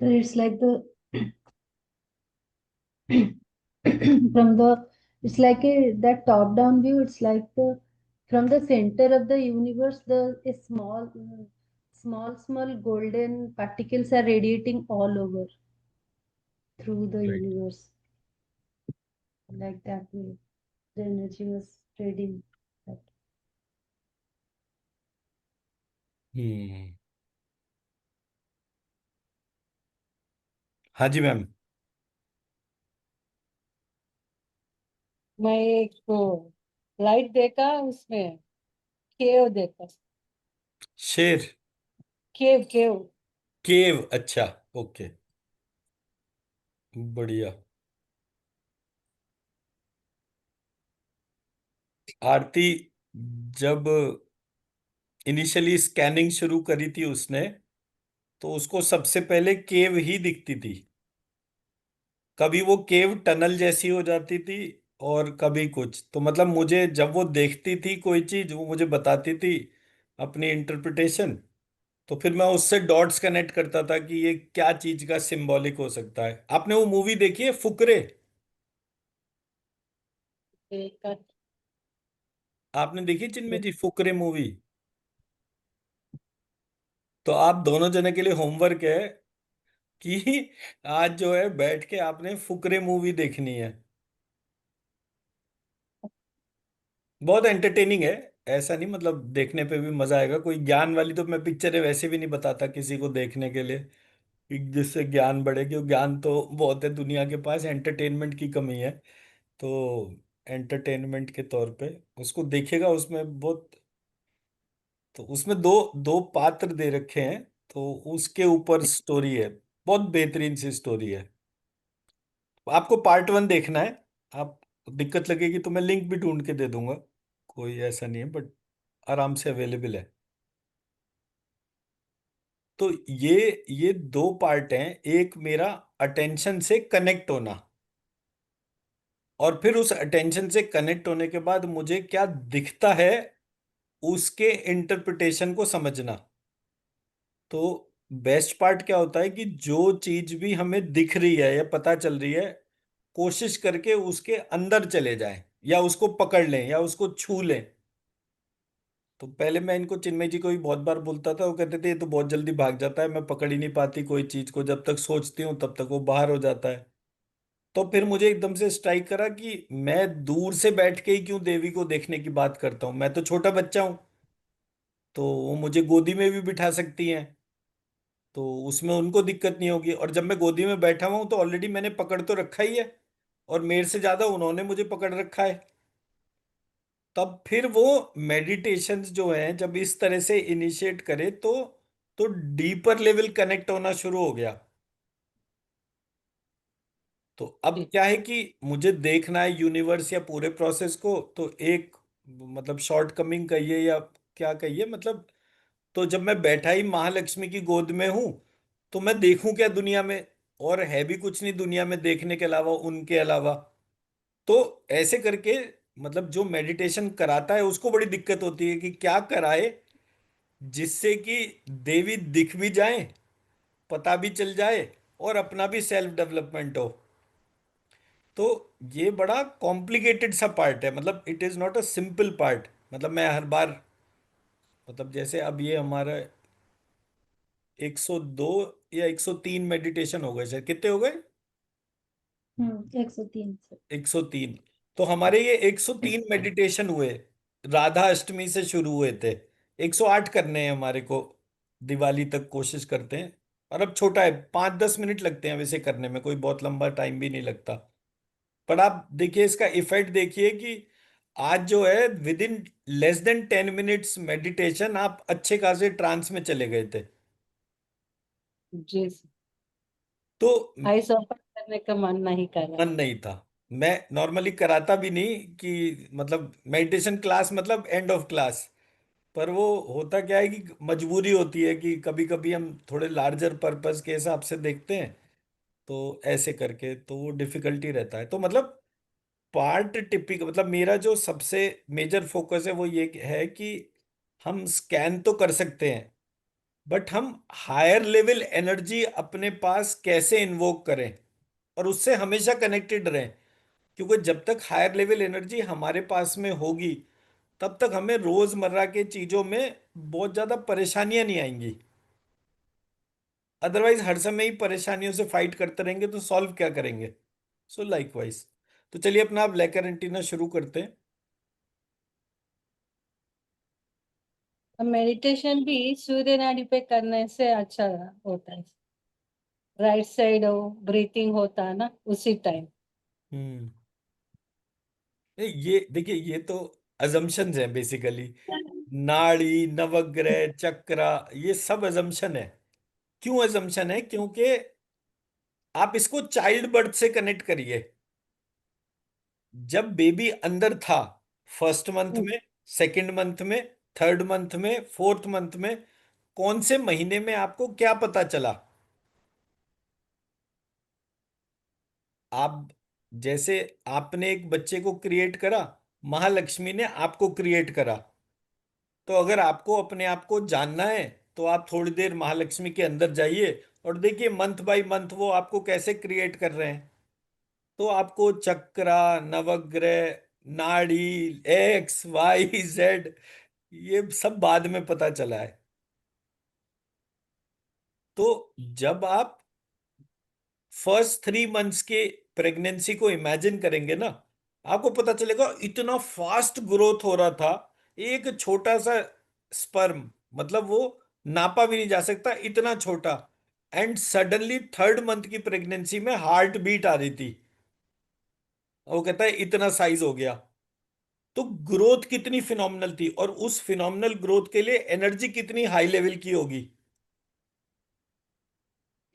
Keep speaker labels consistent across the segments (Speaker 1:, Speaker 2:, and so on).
Speaker 1: So it's like the from the it's like a that top down view. It's like the from the center of the universe, the a small golden particles are radiating all over through the
Speaker 2: right.
Speaker 1: universe, like that way the energy was spreading. That
Speaker 2: हम्म। हाँ जी ma'am.
Speaker 3: मैं एक तो light देखा उसमें, केव देखा।
Speaker 2: शेर।
Speaker 3: केव केव।
Speaker 2: केव, अच्छा। Okay. बढ़िया। आरती, जब इनिशियली स्कैनिंग शुरू करी थी उसने, तो उसको सबसे पहले केव ही दिखती थी। कभी वो केव टनल जैसी हो जाती थी, और कभी कुछ। तो मतलब मुझे जब वो देखती थी कोई चीज, वो मुझे बताती थी अपनी इंटरप्रिटेशन, तो फिर मैं उससे डॉट्स कनेक्ट करता था कि ये क्या चीज का सिंबॉलिक हो सकता है। आपने वो मूवी देखी है फुकरे?
Speaker 3: देखा।
Speaker 2: आपने देखी चिन्मय जी फुकरे मूवी? तो आप दोनों जने के लिए होमवर्क है कि आज जो है बैठ के आपने फुकरे मूवी देखनी है। बहुत एंटरटेनिंग है। ऐसा नहीं, मतलब देखने पे भी मजा आएगा। कोई ज्ञान वाली तो मैं पिक्चरें वैसे भी नहीं बताता किसी को देखने के लिए, कि जिससे ज्ञान बढ़े, क्योंकि ज्ञान तो बहुत है दुनिया के पास, एंटरटेनमेंट की कमी है। तो एंटरटेनमेंट के तौर पे उसको देखेगा। उसमें बहुत, तो उसमें दो दो पात्र दे रखे हैं, तो उसके ऊपर स्टोरी है। बहुत बेहतरीन सी स्टोरी है। आपको पार्ट वन देखना है? आप, दिक्कत लगेगी तो मैं लिंक भी ढूंढ के दे दूंगा, कोई ऐसा नहीं है, बट आराम से अवेलेबल है। तो ये दो पार्ट हैं। एक मेरा अटेंशन से कनेक्ट होना, और फिर उस अटेंशन से कनेक्ट होने के बाद मुझे क्या दिखता है उसके इंटरप्रिटेशन को समझना। तो बेस्ट पार्ट क्या होता है कि जो चीज भी हमें दिख रही है या पता चल रही है, कोशिश करके उसके अंदर चले जाएं, या उसको पकड़ लें, या उसको छू लें। तो पहले मैं इनको, चिन्मय जी को भी बहुत बार बोलता था, वो कहते थे ये तो बहुत जल्दी भाग जाता है, मैं पकड़ ही नहीं पाती कोई चीज को, जब तक सोचती हूँ तब तक वो बाहर हो जाता है। तो फिर मुझे एकदम से स्ट्राइक करा कि मैं दूर से बैठ के ही क्यों देवी को देखने की बात करता हूँ। मैं तो छोटा बच्चा हूँ, तो वो मुझे गोदी में भी बिठा सकती हैं, तो उसमें उनको दिक्कत नहीं होगी। और जब मैं गोदी में बैठा हुआ हूं तो ऑलरेडी मैंने पकड़ तो रखा ही है, और मेरे से ज्यादा उन्होंने मुझे पकड़ रखा है। तब फिर वो मेडिटेशंस जो हैं जब इस तरह से इनिशिएट करे, तो डीपर लेवल कनेक्ट होना शुरू हो गया। तो अब क्या है कि मुझे देखना है यूनिवर्स या पूरे प्रोसेस को, तो एक, मतलब शॉर्ट कमिंग कहिए या क्या कहिए, मतलब, तो जब मैं बैठा ही महालक्ष्मी की गोद में हूं, तो मैं देखूं क्या दुनिया में? और है भी कुछ नहीं दुनिया में देखने के अलावा, उनके अलावा। तो ऐसे करके, मतलब जो मेडिटेशन कराता है उसको बड़ी दिक्कत होती है कि क्या कराए जिससे कि देवी दिख भी जाए, पता भी चल जाए, और अपना भी सेल्फ डेवलपमेंट हो। तो ये बड़ा कॉम्प्लिकेटेड सा पार्ट है, मतलब it is not a simple part. मतलब मैं हर बार, मतलब जैसे अब ये हमारा 102 या 103 मेडिटेशन हो गए, शायद कितने हो गए?
Speaker 1: 103 से।
Speaker 2: 103। तो हमारे ये 103 मेडिटेशन हुए, राधा अष्टमी से शुरू हुए थे। 108 करने हैं हमारे को, दिवाली तक कोशिश करते हैं। और अब छोटा है, 5-10 मिनट लगते हैं वैसे करने में, कोई बहुत लंबा टाइम भी नहीं लगता। पर आप देखिए इसका इफेक्ट देखिए कि आज जो है with in less than 10 minutes meditation आप अच्छे खासे ट्रांस में चले गए थे।
Speaker 3: जी।
Speaker 2: तो
Speaker 3: आइस ओपन करने का मन नहीं कर रहा।
Speaker 2: मन नहीं था। मैं नॉर्मली कराता भी नहीं कि, मतलब मेडिटेशन क्लास मतलब एंड ऑफ क्लास। पर वो होता क्या है कि मजबूरी होती है कि कभी कभी हम थोड़े लार्जर पर्पस के हिसाब से देखते हैं, तो ऐसे करके तो वो डिफिकल्टी रहता है। तो मतलब पार्ट टिपिक, मतलब मेरा जो सबसे मेजर फोकस है वो ये है कि हम स्कैन तो कर सकते हैं, बट हम हायर लेवल एनर्जी अपने पास कैसे इन्वोक करें और उससे हमेशा कनेक्टेड रहें, क्योंकि जब तक हायर लेवल एनर्जी हमारे पास में होगी तब तक हमें रोजमर्रा के चीजों में बहुत ज्यादा परेशानियां नहीं आएंगी। अदरवाइज हर समय ही परेशानियों से फाइट करते रहेंगे तो सॉल्व क्या करेंगे। सो लाइकवाइज, तो चलिए अपना आप लेकर एंटीना शुरू करते हैं।
Speaker 3: मेडिटेशन भी सूर्य नाड़ी पे करने से अच्छा होता है। राइट साइड हो ब्रीथिंग होता है ना उसी टाइम।
Speaker 2: हम्म। नहीं, ये देखिए, ये तो अजम्पशंस हैं बेसिकली। नाड़ी, नवग्रह, चक्रा, ये सब अजम्पशन है। क्यों अजम्पशन है? क्योंकि आप इसको चाइल्ड बर्थ से कनेक्ट करिए। जब बेबी अंदर था, फर्स्ट मंथ में, सेकंड मंथ में, थर्ड मंथ में, फोर्थ मंथ में, कौन से महीने में आपको क्या पता चला? आप जैसे आपने एक बच्चे को क्रिएट करा, महालक्ष्मी ने आपको क्रिएट करा। तो अगर आपको अपने आप को जानना है तो आप थोड़ी देर महालक्ष्मी के अंदर जाइए और देखिए मंथ बाय मंथ वो आपको कैसे क्रिएट कर रहे हैं। तो आपको चक्रा, नवग्रह, नाड़ी, एक्स वाई जेड, ये सब बाद में पता चला है। तो जब आप फर्स्ट 3 मंथ्स के प्रेगनेंसी को इमेजिन करेंगे ना, आपको पता चलेगा इतना फास्ट ग्रोथ हो रहा था। एक छोटा सा स्पर्म, मतलब वो नापा भी नहीं जा सकता, इतना छोटा। एंड सडनली थर्ड मंथ की प्रेगनेंसी में हार्ट बीट आ रही थी। वो कहता है इतना साइज हो गया। तो ग्रोथ कितनी फिनोमिनल थी, और उस फिनोमिनल ग्रोथ के लिए एनर्जी कितनी हाई लेवल की होगी।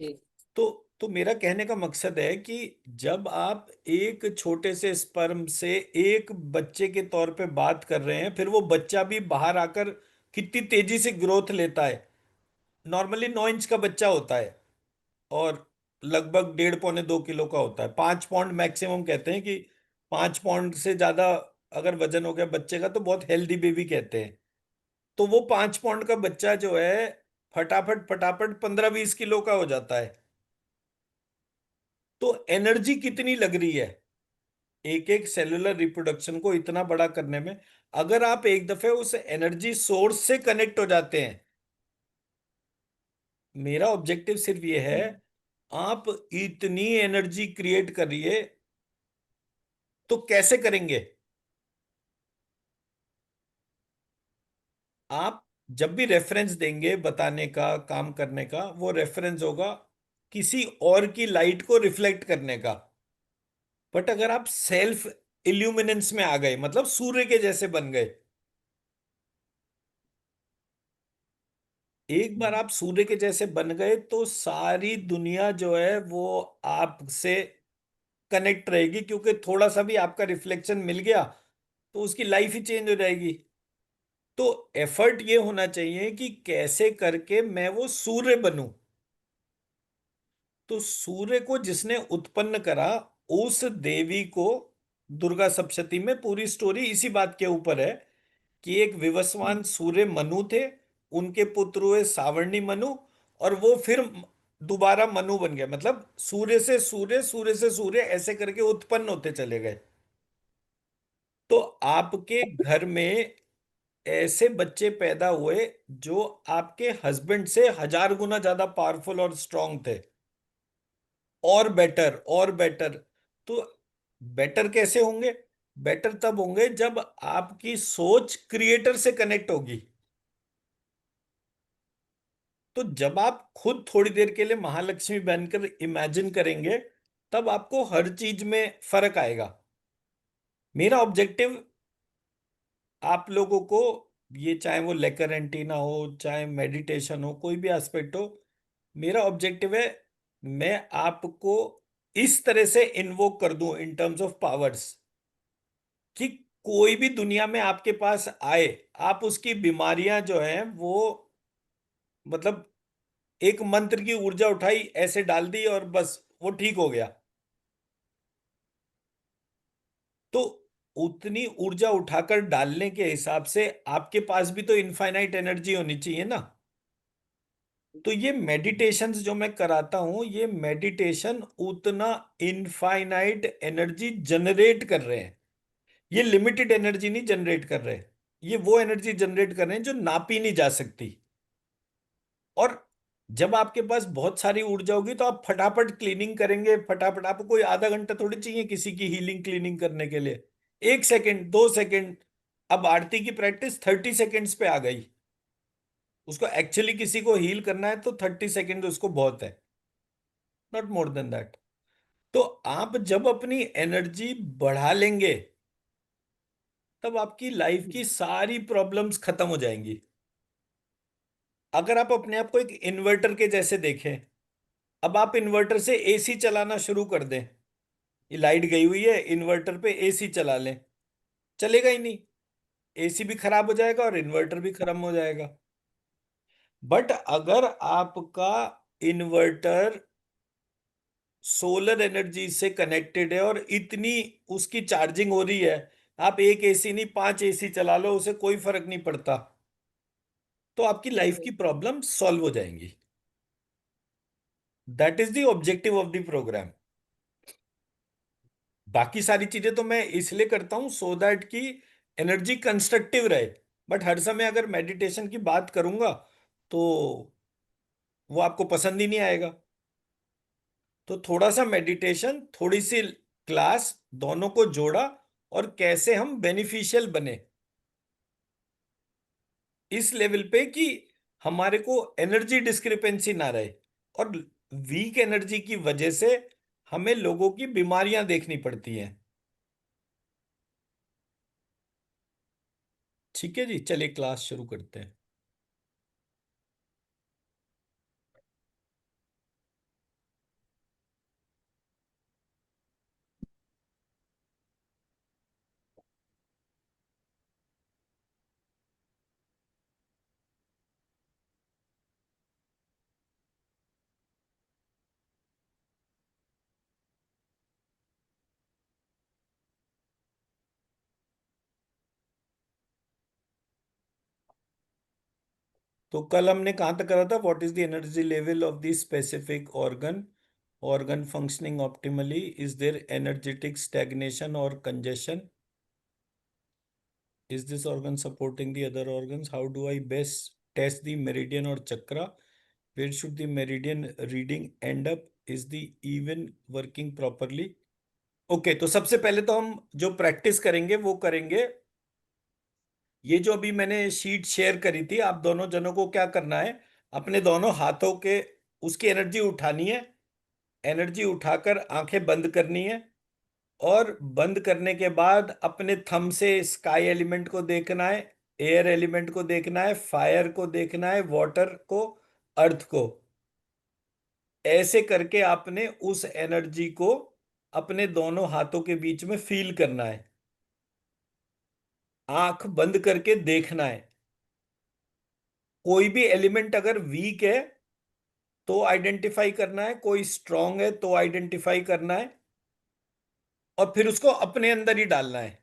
Speaker 3: जी।
Speaker 2: तो तो मेरा कहने का मकसद है कि जब आप एक छोटे से स्पर्म से एक बच्चे के तौर पे बात कर रहे हैं, फिर वो बच्चा भी बाहर आकर कितनी तेजी से ग्रोथ लेता है। नॉर्मली 9 इंच का बच्चा होता है और लगभग 1.5 पौने 2 किलो का होता है। 5 पाउंड मैक्सिमम कहते हैं कि 5 पाउंड से ज्यादा अगर वजन हो गया बच्चे का तो बहुत हेल्दी बेबी कहते हैं। तो वो 5 पाउंड का बच्चा जो है फटाफट फटाफट 15-20 किलो का हो जाता है। तो एनर्जी कितनी लग रही है एक एक सेलुलर रिप्रोडक्शन को इतना बड़ा करने में। अगर आप एक दफे उस एनर्जी सोर्स से कनेक्ट हो जाते हैं, मेरा ऑब्जेक्टिव सिर्फ ये है, आप इतनी एनर्जी क्रिएट करिए। तो कैसे करेंगे? आप जब भी रेफरेंस देंगे बताने का, काम करने का, वो रेफरेंस होगा किसी और की लाइट को रिफ्लेक्ट करने का। बट अगर आप सेल्फ इल्यूमिनेंस में आ गए, मतलब सूर्य के जैसे बन गए, एक बार आप सूर्य के जैसे बन गए तो सारी दुनिया जो है वो आपसे कनेक्ट रहेगी, क्योंकि थोड़ा सा भी आपका रिफ्लेक्शन मिल गया तो उसकी लाइफ ही चेंज हो जाएगी। तो एफर्ट ये होना चाहिए कि कैसे करके मैं वो सूर्य बनूं। तो सूर्य को जिसने उत्पन्न करा, उस देवी को, दुर्गा सप्तशती में पूरी स्टोरी इसी बात के ऊपर है कि एक विवस्वान सूर्य मनु थे, उनके पुत्र हुए सावर्णी मनु, और वो फिर दोबारा मनु बन गए। मतलब सूर्य से सूर्य, सूर्य से सूर्य, ऐसे करके उत्पन्न होते चले गए। तो आपके घर में ऐसे बच्चे पैदा हुए जो आपके हस्बैंड से 1000 गुना ज्यादा पावरफुल और स्ट्रांग थे, और बेटर और बेटर। तो बेटर कैसे होंगे? बेटर तब होंगे जब आपकी सोच क्रिएटर से कनेक्ट होगी। तो जब आप खुद थोड़ी देर के लिए महालक्ष्मी बनकर इमेजिन करेंगे, तब आपको हर चीज में फर्क आएगा। मेरा ऑब्जेक्टिव आप लोगों को, ये चाहे वो लेकर एंटीना हो, चाहे मेडिटेशन हो, कोई भी एस्पेक्ट हो, मेरा ऑब्जेक्टिव है मैं आपको इस तरह से इन्वोक कर दूं इन टर्म्स ऑफ पावर्स कि कोई भी दुनिया में आपके पास आए, आप उसकी बीमारियां जो हैं वो, मतलब एक मंत्र की ऊर्जा उठाई, ऐसे डाल दी और बस वो ठीक हो गया। तो उतनी ऊर्जा उठाकर डालने के हिसाब से आपके पास भी तो इनफाइनाइट एनर्जी होनी चाहिए ना। तो ये मेडिटेशंस जो मैं कराता हूं, ये मेडिटेशन उतना इनफाइनाइट एनर्जी जनरेट कर रहे हैं। ये लिमिटेड एनर्जी नहीं जनरेट कर रहे, ये वो एनर्जी जनरेट कर रहे हैं जो नापी नहीं जा सकती। और जब आपके पास बहुत सारी ऊर्जा होगी तो आप फटाफट क्लीनिंग करेंगे, फटाफट। आपको कोई आधा घंटा थोड़ी चाहिए किसी की हीलिंग क्लीनिंग करने के लिए, 1 सेकंड 2 सेकंड। अब आरती की प्रैक्टिस 30 सेकेंड्स पे आ गई। उसको एक्चुअली किसी को हील करना है तो 30 सेकेंड उसको बहुत है, नॉट मोर देन दैट। तो आप जब अपनी एनर्जी बढ़ा लेंगे तब आपकी लाइफ की सारी प्रॉब्लम्स खत्म हो जाएंगी। अगर आप अपने आप को एक इन्वर्टर के जैसे देखें, अब आप इन्वर्टर से एसी चलाना शुरू कर दें, ये लाइट गई हुई है, इन्वर्टर पे एसी चला लें, चलेगा ही नहीं। एसी भी खराब हो जाएगा और इन्वर्टर भी खत्म हो जाएगा। बट अगर आपका इन्वर्टर सोलर एनर्जी से कनेक्टेड है और इतनी उसकी चार्जिंग हो रही है, आप एक एसी नहीं 5 एसी चला लो, उसे कोई फर्क नहीं पड़ता, तो आपकी लाइफ की प्रॉब्लम सॉल्व हो जाएंगी। That is the objective of the programme. बाकी सारी चीजें तो मैं इसलिए करता हूं सो दैट कि एनर्जी कंस्ट्रक्टिव रहे। बट हर समय अगर मेडिटेशन की बात करूंगा तो वो आपको पसंद ही नहीं आएगा। तो थोड़ा सा मेडिटेशन, थोड़ी सी क्लास, दोनों को जोड़ा, और कैसे हम बेनिफिशियल बने इस लेवल पे कि हमारे को एनर्जी डिस्क्रिपेंसी ना रहे। और वीक एनर्जी की वजह से हमें लोगों की बीमारियां देखनी पड़ती हैं। ठीक है जी, चलिए क्लास शुरू करते हैं। तो कल हमने कहाँ तक करा था? What is the energy level of the specific organ, organ functioning optimally, is there energetic stagnation और congestion, is this organ supporting the other organs, how do I best test the meridian और chakra, where should the meridian reading end up, is the even working properly. Okay, तो सबसे पहले तो हम जो practice करेंगे वो करेंगे, ये जो अभी मैंने शीट शेयर करी थी, आप दोनों जनों को क्या करना है, अपने दोनों हाथों के उसकी एनर्जी उठानी है। एनर्जी उठाकर आंखें बंद करनी है, और बंद करने के बाद अपने थंब से स्काई एलिमेंट को देखना है, एयर एलिमेंट को देखना है, फायर को देखना है, वाटर को, अर्थ को। ऐसे करके आपने उस एनर्जी को अपने दोनों हाथों के बीच में फील करना है। आंख बंद करके देखना है। कोई भी एलिमेंट अगर वीक है तो आइडेंटिफाई करना है, कोई स्ट्रांग है तो आइडेंटिफाई करना है, और फिर उसको अपने अंदर ही डालना है।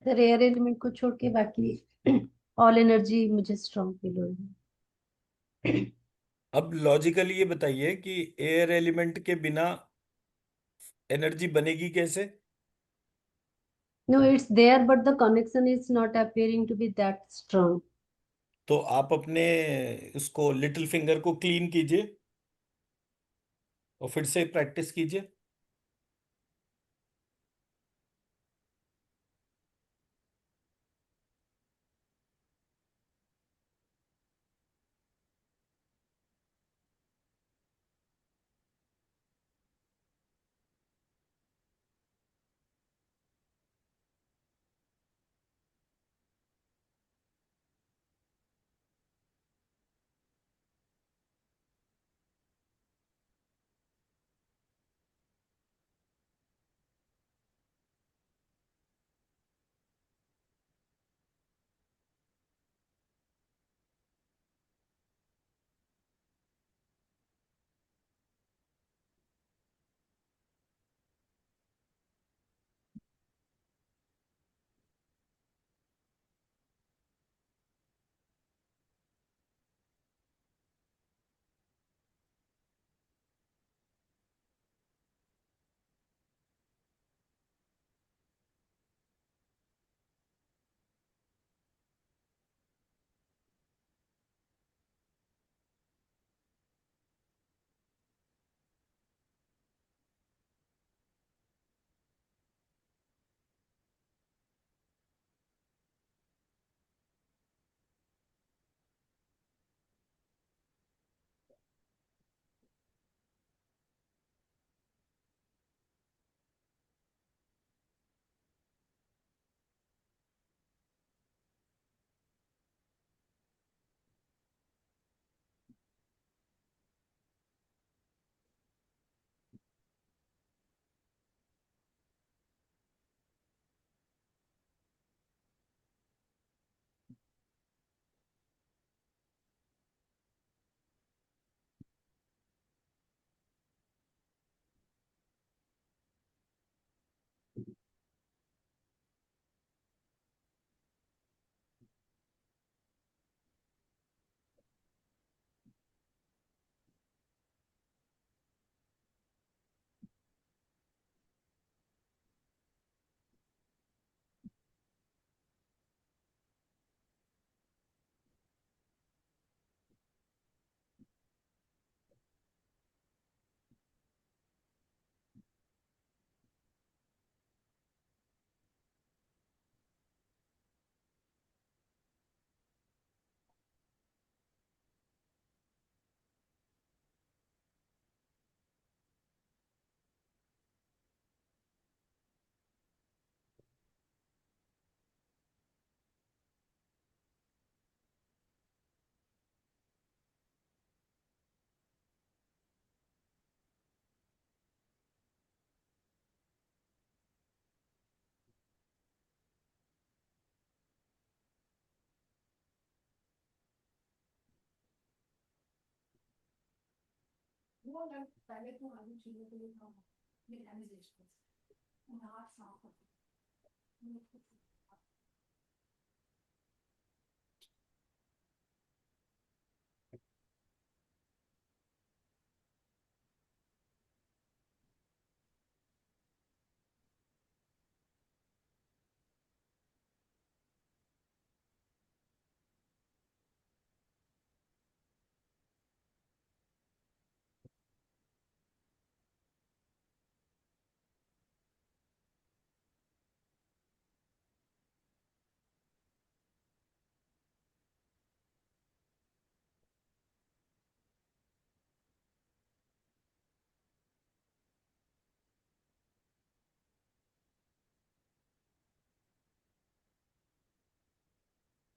Speaker 1: सर एयर एलिमेंट को छोड़ के बाकी ऑल एनर्जी मुझे स्ट्रांग फील हो रही है।
Speaker 2: अब लॉजिकली ये बताइए कि एयर एलिमेंट के बिना एनर्जी बनेगी कैसे?
Speaker 1: No, it's there, but the connection is not appearing to be that strong.
Speaker 2: तो आप अपने उसको लिटिल फिंगर को क्लीन कीजिए और फिर से प्रैक्टिस कीजिए।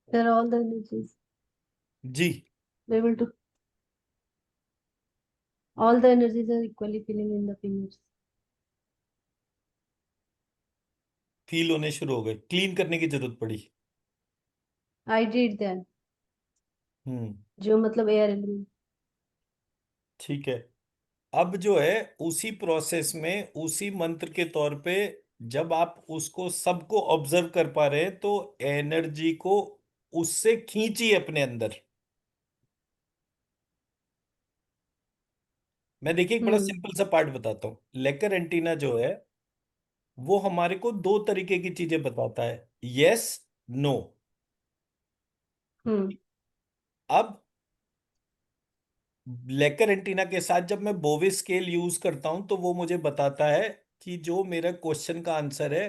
Speaker 1: There are all the energies
Speaker 2: जी।
Speaker 1: able to, all the energies are equally feeling in the fingers.
Speaker 2: Feel होने शुरू हो गए, क्लीन करने की जरूरत पड़ी।
Speaker 1: I did that.
Speaker 2: हम्म।
Speaker 1: जो मतलब एयर एलिमेंट।
Speaker 2: ठीक है। अब जो है उसी प्रोसेस में उसी मंत्र के तौर पे जब आप उसको सबको ऑब्जर्व कर पा रहे हैं तो एनर्जी को उससे खींचिए अपने अंदर। मैं देखिए एक बड़ा
Speaker 1: हम्म
Speaker 2: सिंपल सा पार्ट बताता हूँ। लेकर एंटीना जो है वो हमारे को दो तरीके की चीजें बताता है, यस, नो।
Speaker 1: हम्म
Speaker 2: अब लेकर एंटीना के साथ जब मैं बोवे स्केल यूज करता हूं तो वो मुझे बताता है कि जो मेरा क्वेश्चन का आंसर है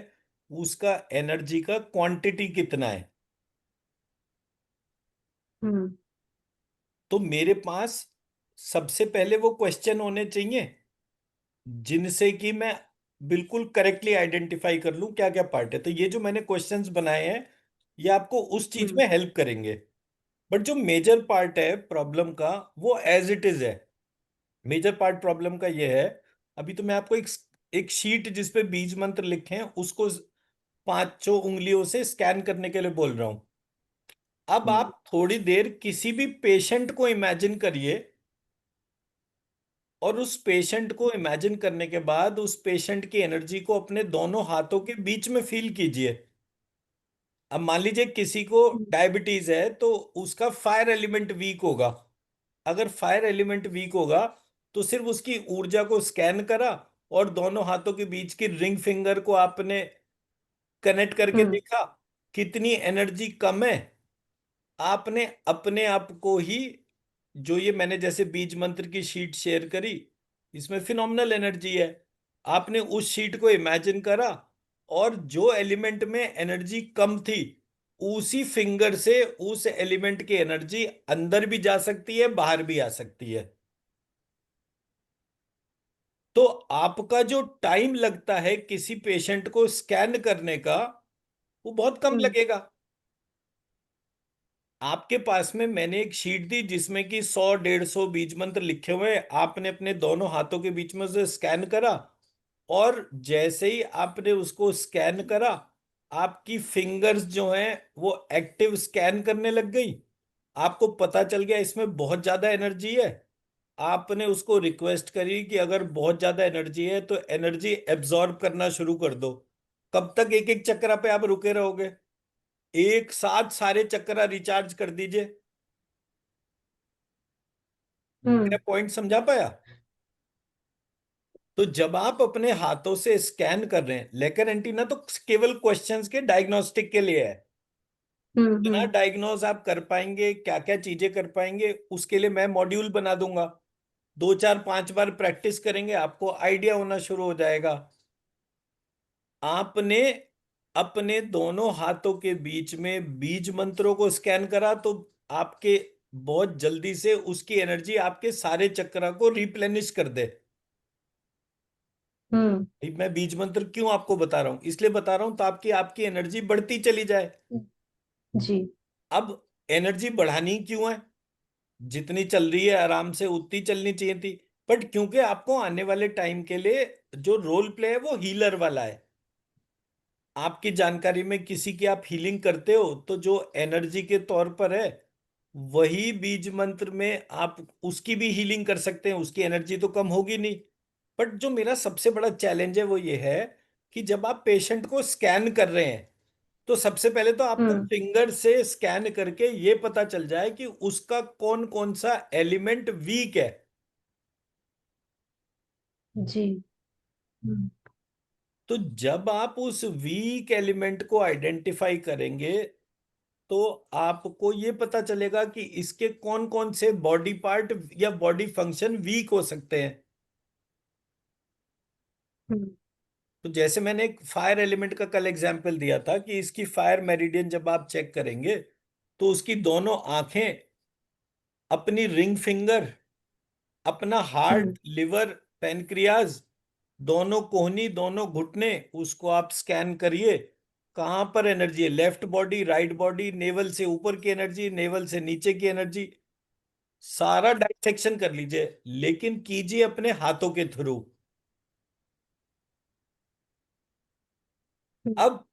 Speaker 2: उसका एनर्जी का क्वांटिटी कितना है।
Speaker 1: हम्म
Speaker 2: तो मेरे पास सबसे पहले वो क्वेश्चन होने चाहिए जिनसे कि मैं बिल्कुल करेक्टली आइडेंटिफाई कर लूं क्या क्या पार्ट है। तो ये जो मैंने क्वेश्चंस बनाए हैं ये आपको उस चीज
Speaker 1: हम्म
Speaker 2: में हेल्प करेंगे। बट जो मेजर पार्ट है प्रॉब्लम का वो एज इट इज है। मेजर पार्ट प्रॉब्लम का ये है, अभी तो मैं आपको एक शीट जिस पे बीज मंत्र लिखे हैं उसको पांचों उंगलियों से स्कैन करने के लिए बोल रहा हूं। अब
Speaker 1: हम्म
Speaker 2: आप थोड़ी देर किसी भी पेशेंट को इमेजिन करिए और उस पेशेंट को इमेजिन करने के बाद उस पेशेंट की एनर्जी को अपने दोनों हाथों के बीच में फील कीजिए। अब मान लीजिए किसी को डायबिटीज है तो उसका फायर एलिमेंट वीक होगा। अगर फायर एलिमेंट वीक होगा तो सिर्फ उसकी ऊर्जा को स्कैन करा और दोनों हाथों के बीच की रिंग फिंगर को आपने कनेक्ट करके
Speaker 1: हम्म
Speaker 2: देखा कितनी एनर्जी कम है। आपने अपने आप को ही, जो ये मैंने जैसे बीज मंत्र की शीट शेयर करी इसमें फिनोमिनल एनर्जी है, आपने उस शीट को इमेजिन करा और जो एलिमेंट में एनर्जी कम थी उसी फिंगर से उस एलिमेंट की एनर्जी अंदर भी जा सकती है बाहर भी आ सकती है। तो आपका जो टाइम लगता है किसी पेशेंट को स्कैन करने का वो बहुत कम
Speaker 1: हम्म
Speaker 2: लगेगा। आपके पास में मैंने एक शीट दी जिसमें कि 100 150 बीज मंत्र लिखे हुए हैं, आपने अपने दोनों हाथों के बीच में से स्कैन करा और जैसे ही आपने उसको स्कैन करा आपकी फिंगर्स जो हैं वो एक्टिव स्कैन करने लग गई। आपको पता चल गया इसमें बहुत ज्यादा एनर्जी है। आपने उसको रिक्वेस्ट करी कि अगर बहुत ज्यादा एनर्जी है तो एनर्जी एब्जॉर्ब करना शुरू कर दो। कब तक एक एक चक्रा पे आप रुके रहोगे? एक साथ सारे चक्रा रिचार्ज कर दीजिए। मेरा
Speaker 1: हम्म
Speaker 2: पॉइंट समझा पाया? तो जब आप अपने हाथों से स्कैन कर रहे हैं, लेकर एंटीना तो केवल क्वेश्चंस के डायग्नोस्टिक के लिए है। जितना
Speaker 1: हम्म
Speaker 2: डायग्नोज आप कर पाएंगे क्या क्या चीजें कर पाएंगे उसके लिए मैं मॉड्यूल बना दूंगा। 2 4 5 बार प्रैक्टिस करेंगे आपको आइडिया होना शुरू हो जाएगा। आपने अपने दोनों हाथों के बीच में बीज मंत्रों को स्कैन करा तो आपके बहुत जल्दी से उसकी एनर्जी आपके सारे चक्रा को रिप्लेनिश कर दे।
Speaker 1: हम्म
Speaker 2: मैं बीज मंत्र क्यों आपको बता रहा हूं, इसलिए बता रहा हूं ताकि आपकी एनर्जी बढ़ती चली जाए।
Speaker 1: जी
Speaker 2: अब एनर्जी बढ़ानी क्यों है? जितनी चल रही है आराम से उतनी चलनी चाहिए थी। बट क्योंकि आपको आने वाले टाइम के लिए जो रोल प्ले है वो हीलर वाला है। आपकी जानकारी में किसी की आप हीलिंग करते हो तो जो एनर्जी के तौर पर है वही बीज मंत्र में आप उसकी भी हीलिंग कर सकते हैं, उसकी एनर्जी तो कम होगी नहीं। बट जो मेरा सबसे बड़ा चैलेंज है वो ये है कि जब आप पेशेंट को स्कैन कर रहे हैं तो सबसे पहले तो आपको
Speaker 1: हम्म
Speaker 2: फिंगर से स्कैन करके ये पता चल जाए कि उसका कौन कौन सा एलिमेंट वीक है।
Speaker 1: जी हम्म
Speaker 2: तो जब आप उस वीक एलिमेंट को आइडेंटिफाई करेंगे तो आपको ये पता चलेगा कि इसके कौन कौन से बॉडी पार्ट या बॉडी फंक्शन वीक हो सकते हैं।
Speaker 1: हम्म
Speaker 2: तो जैसे मैंने एक फायर एलिमेंट का कल एग्जांपल दिया था कि इसकी फायर मेरिडियन जब आप चेक करेंगे तो उसकी दोनों आंखें, अपनी रिंग फिंगर, अपना
Speaker 1: हम्म
Speaker 2: हार्ट, लिवर, पैनक्रियाज, दोनों कोहनी, दोनों घुटने, उसको आप स्कैन करिए कहां पर एनर्जी है। Left body, right body, naval से ऊपर की एनर्जी, नेवल से नीचे की एनर्जी, सारा डाइसेक्शन कर लीजिए लेकिन कीजिए अपने हाथों के थ्रू।
Speaker 1: हम्म
Speaker 2: अब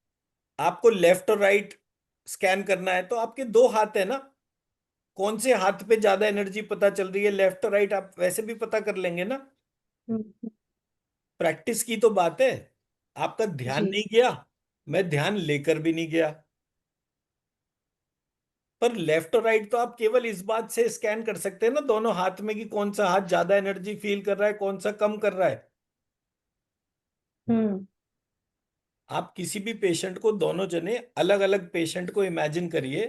Speaker 2: आपको लेफ्ट और राइट स्कैन करना है तो आपके दो हाथ है ना, कौन से हाथ पे ज्यादा एनर्जी पता चल रही है लेफ्ट और राइट आप वैसे भी पता कर लेंगे ना।
Speaker 1: हम्म
Speaker 2: प्रैक्टिस की तो बात है। आपका ध्यान
Speaker 1: जी।
Speaker 2: नहीं गया, मैं ध्यान लेकर भी नहीं गया। पर लेफ्ट और राइट तो आप केवल इस बात से स्कैन कर सकते हैं ना दोनों हाथ में, कि कौन सा हाथ ज्यादा एनर्जी फील कर रहा है, कौन सा कम कर रहा है।
Speaker 1: हम्म।
Speaker 2: आप किसी भी पेशेंट को, दोनों जने अलग अलग पेशेंट को इमेजिन करिए।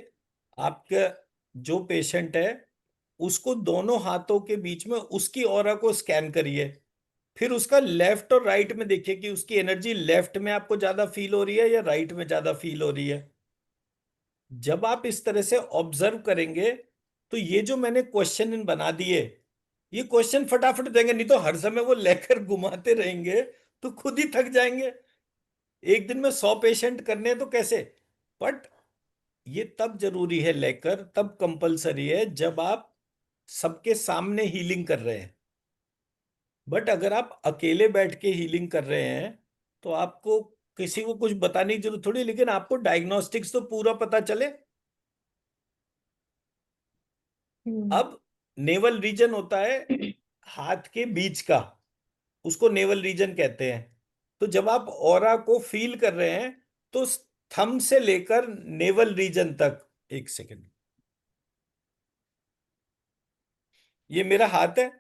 Speaker 2: आपका जो पेशेंट है उसको दोनों हाथों के बीच में उसकी ऑरा को स्कैन करिए। फिर उसका लेफ्ट और राइट में देखिए कि उसकी एनर्जी लेफ्ट में आपको ज्यादा फील हो रही है या राइट में ज्यादा फील हो रही है। जब आप इस तरह से ऑब्जर्व करेंगे तो ये जो मैंने क्वेश्चन इन बना दिए, ये क्वेश्चन फटाफट देंगे, नहीं तो हर समय वो लेकर घुमाते रहेंगे तो खुद ही थक जाएंगे। एक दिन में 100 पेशेंट करने हैं तो कैसे। बट ये तब जरूरी है लेकर, तब कंपलसरी है जब आप सबके सामने हीलिंग कर रहे हैं। बट अगर आप अकेले बैठ के हीलिंग कर रहे हैं तो आपको किसी को कुछ बताने की जरूरत थोड़ी, लेकिन आपको डायग्नोस्टिक्स तो पूरा पता चले।
Speaker 1: हम्म।
Speaker 2: अब नेवल रीजन होता है हाथ के बीच का, उसको नेवल रीजन कहते हैं। तो जब आप ऑरा को फील कर रहे हैं तो थंब से लेकर नेवल रीजन तक, एक सेकेंड, ये मेरा हाथ है,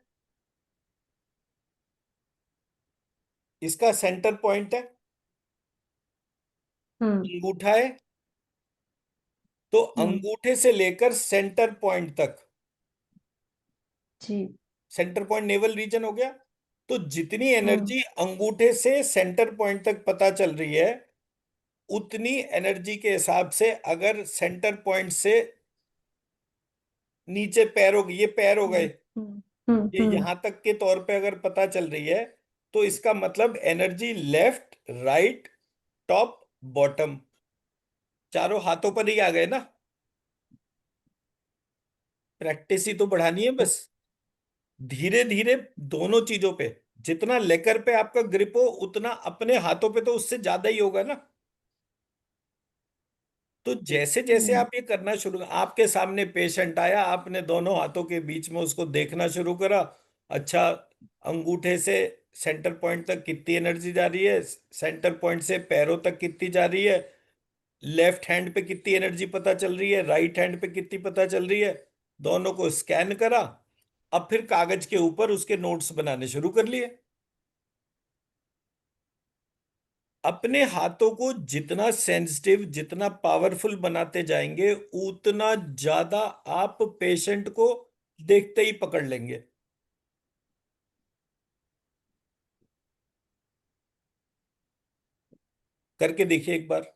Speaker 2: इसका सेंटर पॉइंट है,
Speaker 1: हम्म।
Speaker 2: अंगूठा है, तो
Speaker 1: हम्म।
Speaker 2: अंगूठे से लेकर सेंटर पॉइंट तक,
Speaker 1: जी।
Speaker 2: सेंटर पॉइंट नेवल रीजन हो गया। तो जितनी
Speaker 1: हम्म।
Speaker 2: एनर्जी अंगूठे से सेंटर पॉइंट तक पता चल रही है, उतनी एनर्जी के हिसाब से अगर सेंटर पॉइंट से नीचे पैर हो गए, ये पैर हो गए,
Speaker 1: हम्म। हम्म। हम्म।
Speaker 2: ये यहां तक के तौर पे अगर पता चल रही है, तो इसका मतलब energy left, right, top, bottom, चारों हाथों पर ही आ गए ना। प्रैक्टिस ही तो बढ़ानी है बस, धीरे धीरे दोनों चीजों पे। जितना लेकर पे आपका ग्रिप हो उतना अपने हाथों पे तो उससे ज्यादा ही होगा ना। तो जैसे जैसे
Speaker 1: हम्म।
Speaker 2: आप ये करना शुरू, आपके सामने पेशेंट आया, आपने दोनों हाथों के बीच में उसको देखना शुरू करा। अच्छा, अंगूठे से सेंटर पॉइंट तक कितनी एनर्जी जा रही है, सेंटर पॉइंट से पैरों तक कितनी जा रही है, लेफ्ट हैंड पे कितनी एनर्जी पता चल रही है, राइट हैंड पे कितनी पता चल रही है, दोनों को स्कैन करा। अब फिर कागज के ऊपर उसके नोट्स बनाने शुरू कर लिए। अपने हाथों को जितना सेंसिटिव, जितना पावरफुल बनाते जाएंगे, उतना ज्यादा आप पेशेंट को देखते ही पकड़ लेंगे। करके देखिए एक बार।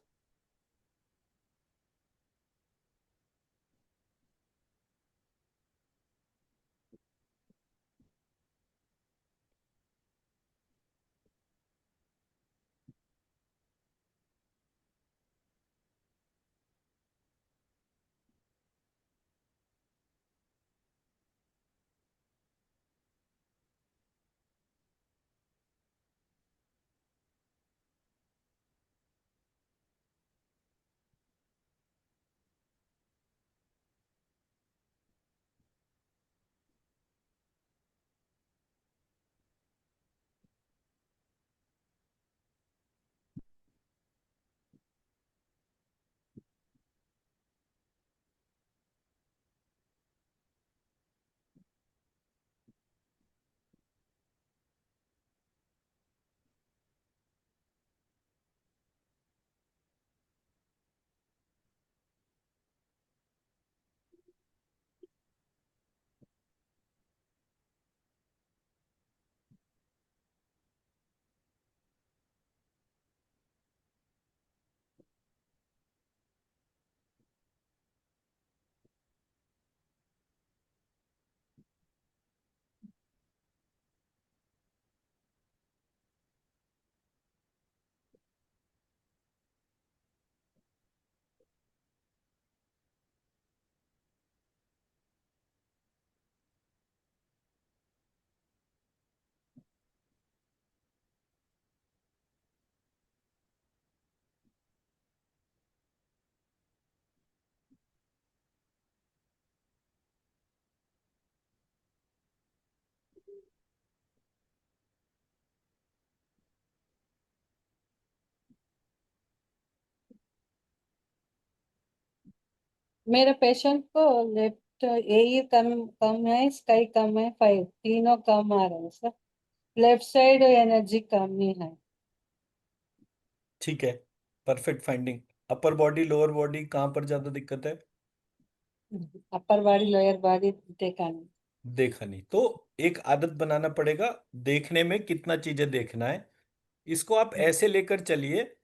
Speaker 3: मेरे पेशेंट को लेफ्ट ए कम कम है, स्काई कम है, 5 तीनों कम आ रहे हैं सर। लेफ्ट साइड एनर्जी कम ही है।
Speaker 2: ठीक है, perfect finding. Upper body lower body कहाँ पर ज्यादा दिक्कत है?
Speaker 3: अपर बॉडी लोअर बॉडी देखा नहीं।
Speaker 2: देखा नहीं तो एक आदत बनाना पड़ेगा, देखने में कितना चीजें देखना है। इसको आप ऐसे लेकर चलिए,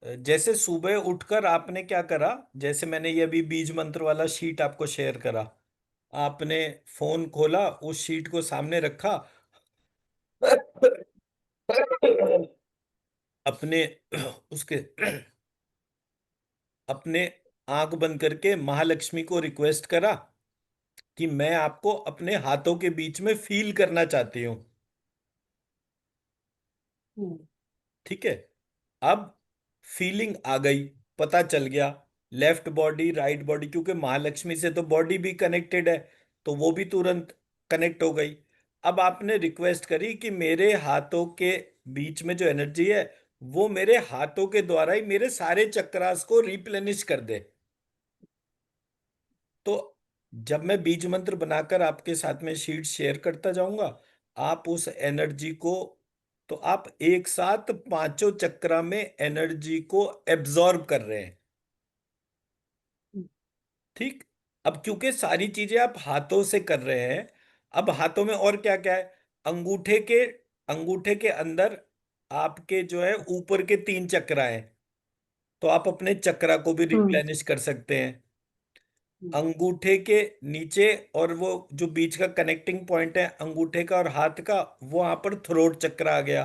Speaker 2: जैसे सुबह उठकर आपने क्या करा, जैसे मैंने ये अभी बीज मंत्र वाला शीट आपको शेयर करा, आपने फोन खोला, उस शीट को सामने रखा, अपने उसके अपने आंख बंद करके महालक्ष्मी को रिक्वेस्ट करा कि मैं आपको अपने हाथों के बीच में फील करना चाहती हूँ।
Speaker 3: हम्म,
Speaker 2: ठीक है, अब फीलिंग आ गई, पता चल गया लेफ्ट बॉडी राइट बॉडी, क्योंकि महालक्ष्मी से तो बॉडी भी कनेक्टेड है, तो वो भी तुरंत कनेक्ट हो गई। अब आपने रिक्वेस्ट करी कि मेरे हाथों के बीच में जो एनर्जी है वो मेरे हाथों के द्वारा ही मेरे सारे चक्रास को रिप्लेनिश कर दे। तो जब मैं बीज मंत्र बनाकर आपके साथ में शीट शेयर करता जाऊंगा, आप उस एनर्जी को, तो आप एक साथ पांचों चक्रा में एनर्जी को एब्जॉर्ब कर रहे हैं।
Speaker 3: हम्म,
Speaker 2: ठीक। अब क्योंकि सारी चीजें आप हाथों से कर रहे हैं, अब हाथों में और क्या क्या है, अंगूठे के अंदर आपके जो है ऊपर के तीन चक्रा हैं, तो आप अपने चक्रा को भी
Speaker 1: हम्म
Speaker 2: रिप्लेनिश कर सकते हैं।
Speaker 3: हम्म,
Speaker 2: अंगूठे के नीचे, और वो जो बीच का कनेक्टिंग पॉइंट है अंगूठे का और हाथ का, वो वहां पर थ्रोट चक्र आ गया।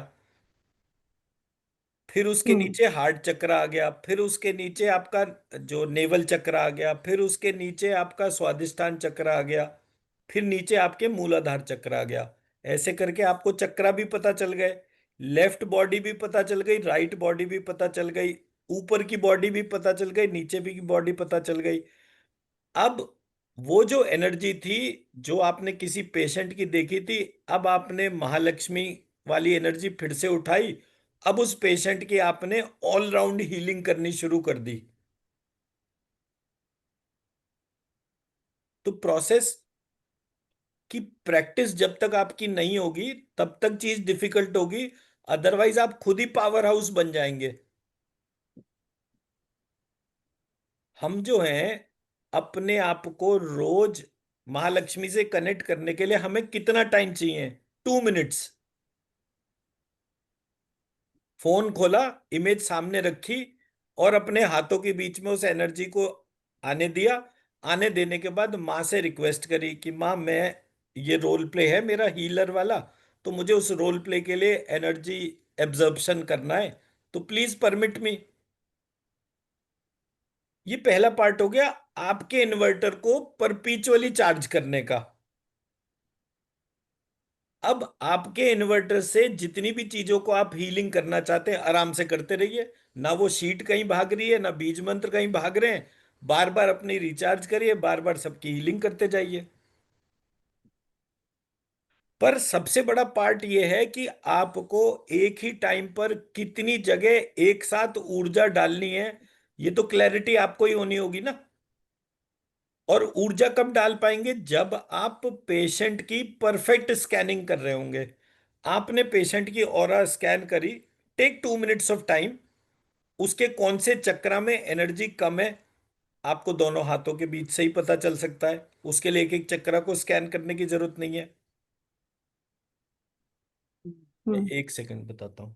Speaker 2: फिर उसके
Speaker 1: हम्म
Speaker 2: नीचे हार्ट चक्र आ गया, फिर उसके नीचे आपका जो नेवल चक्र आ गया, फिर उसके नीचे आपका स्वादिष्ठान चक्र आ गया, फिर नीचे आपके मूलाधार चक्र आ गया। ऐसे करके आपको चक्रा भी पता चल गए, लेफ्ट बॉडी भी पता चल गई, राइट बॉडी भी पता चल गई, ऊपर की बॉडी भी पता चल गई, नीचे भी की बॉडी पता चल गई। अब वो जो एनर्जी थी जो आपने किसी पेशेंट की देखी थी, अब आपने महालक्ष्मी वाली एनर्जी फिर से उठाई, अब उस पेशेंट की आपने ऑल राउंड हीलिंग करनी शुरू कर दी। तो प्रोसेस की प्रैक्टिस जब तक आपकी नहीं होगी तब तक चीज डिफिकल्ट होगी, अदरवाइज आप खुद ही पावर हाउस बन जाएंगे। हम जो हैं, अपने आप को रोज महालक्ष्मी से कनेक्ट करने के लिए हमें कितना टाइम चाहिए? 2 मिनट्स। फोन खोला, इमेज सामने रखी, और अपने हाथों के बीच में उस एनर्जी को आने दिया। आने देने के बाद माँ से रिक्वेस्ट करी कि माँ, मैं, ये रोल प्ले है मेरा हीलर वाला, तो मुझे उस रोल प्ले के लिए एनर्जी एब्जॉर्प्शन करना है, तो प्लीज परमिट मी। ये पहला पार्ट हो गया आपके इन्वर्टर को परपीचुअली चार्ज करने का। अब आपके इन्वर्टर से जितनी भी चीजों को आप हीलिंग करना चाहते हैं आराम से करते रहिए, ना वो शीट कहीं भाग रही है, ना बीज मंत्र कहीं भाग रहे हैं। बार बार अपनी रिचार्ज करिए, बार बार सबकी हीलिंग करते जाइए। पर सबसे बड़ा पार्ट ये है कि आपको एक ही टाइम पर कितनी जगह एक साथ ऊर्जा डालनी है, ये तो क्लैरिटी आपको ही होनी होगी ना। और ऊर्जा कब डाल पाएंगे? जब आप पेशेंट की परफेक्ट स्कैनिंग कर रहे होंगे। आपने पेशेंट की ऑरा स्कैन करी, टेक 2 मिनट्स ऑफ टाइम, उसके कौन से चक्रा में एनर्जी कम है आपको दोनों हाथों के बीच से ही पता चल सकता है, उसके लिए एक एक चक्रा को स्कैन करने की जरूरत नहीं है।
Speaker 1: हम्म
Speaker 2: एक सेकंड बताता हूँ।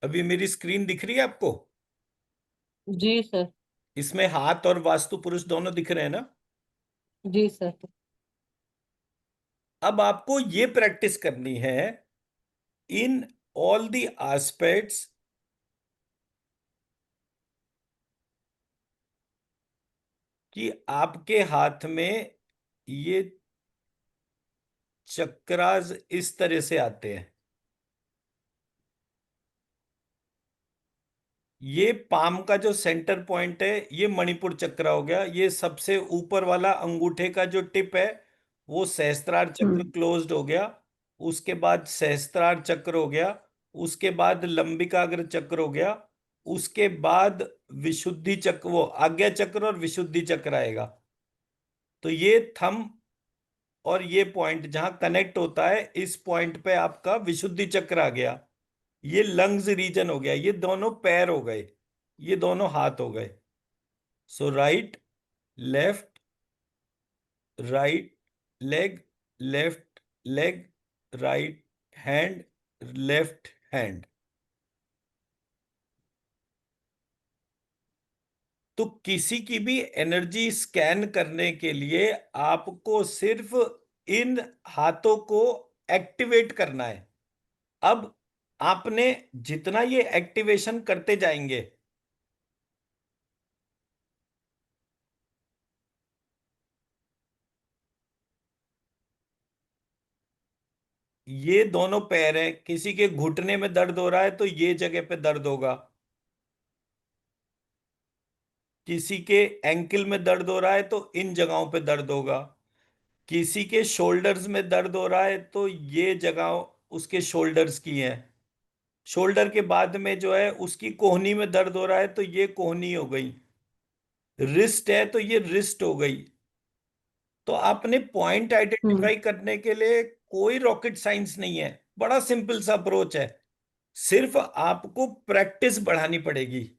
Speaker 2: अभी मेरी स्क्रीन दिख रही है आपको?
Speaker 3: जी सर।
Speaker 2: इसमें हाथ और वास्तु पुरुष दोनों दिख रहे हैं ना?
Speaker 3: जी सर।
Speaker 2: अब आपको ये प्रैक्टिस करनी है इन ऑल द एस्पेक्ट्स कि आपके हाथ में ये चक्रास इस तरह से आते हैं। ये पाम का जो सेंटर पॉइंट है ये मणिपुर चक्र हो गया। ये सबसे ऊपर वाला अंगूठे का जो टिप है वो सहस्त्रार चक्र क्लोज्ड हो गया। उसके बाद सहस्त्रार चक्र हो गया। उसके बाद लंबिकाग्र चक्र हो गया। उसके बाद विशुद्धि चक्र, वो आज्ञा चक्र और विशुद्धि चक्र आएगा। तो ये थंब और ये पॉइंट जहां कनेक्ट होता है, इस पॉइंट पे आपका विशुद्धि चक्र आ गया। ये लंग्स रीजन हो गया। ये दोनों पैर हो गए, ये दोनों हाथ हो गए। So right, left, right leg, left leg, right hand, left hand. तो किसी की भी एनर्जी स्कैन करने के लिए आपको सिर्फ इन हाथों को एक्टिवेट करना है। अब आपने जितना ये एक्टिवेशन करते जाएंगे, ये दोनों पैर हैं, किसी के घुटने में दर्द हो रहा है तो ये जगह पे दर्द होगा। किसी के एंकल में दर्द हो रहा है तो इन जगहों पे दर्द होगा। किसी के शोल्डर्स में दर्द हो रहा है तो ये जगह उसके शोल्डर्स की है। शोल्डर के बाद में जो है उसकी कोहनी में दर्द हो रहा है तो ये कोहनी हो गई। रिस्ट है तो ये रिस्ट हो गई। तो आपने पॉइंट आइडेंटिफाई करने के लिए कोई रॉकेट साइंस नहीं है, बड़ा सिंपल सा अप्रोच है। सिर्फ आपको प्रैक्टिस बढ़ानी पड़ेगी।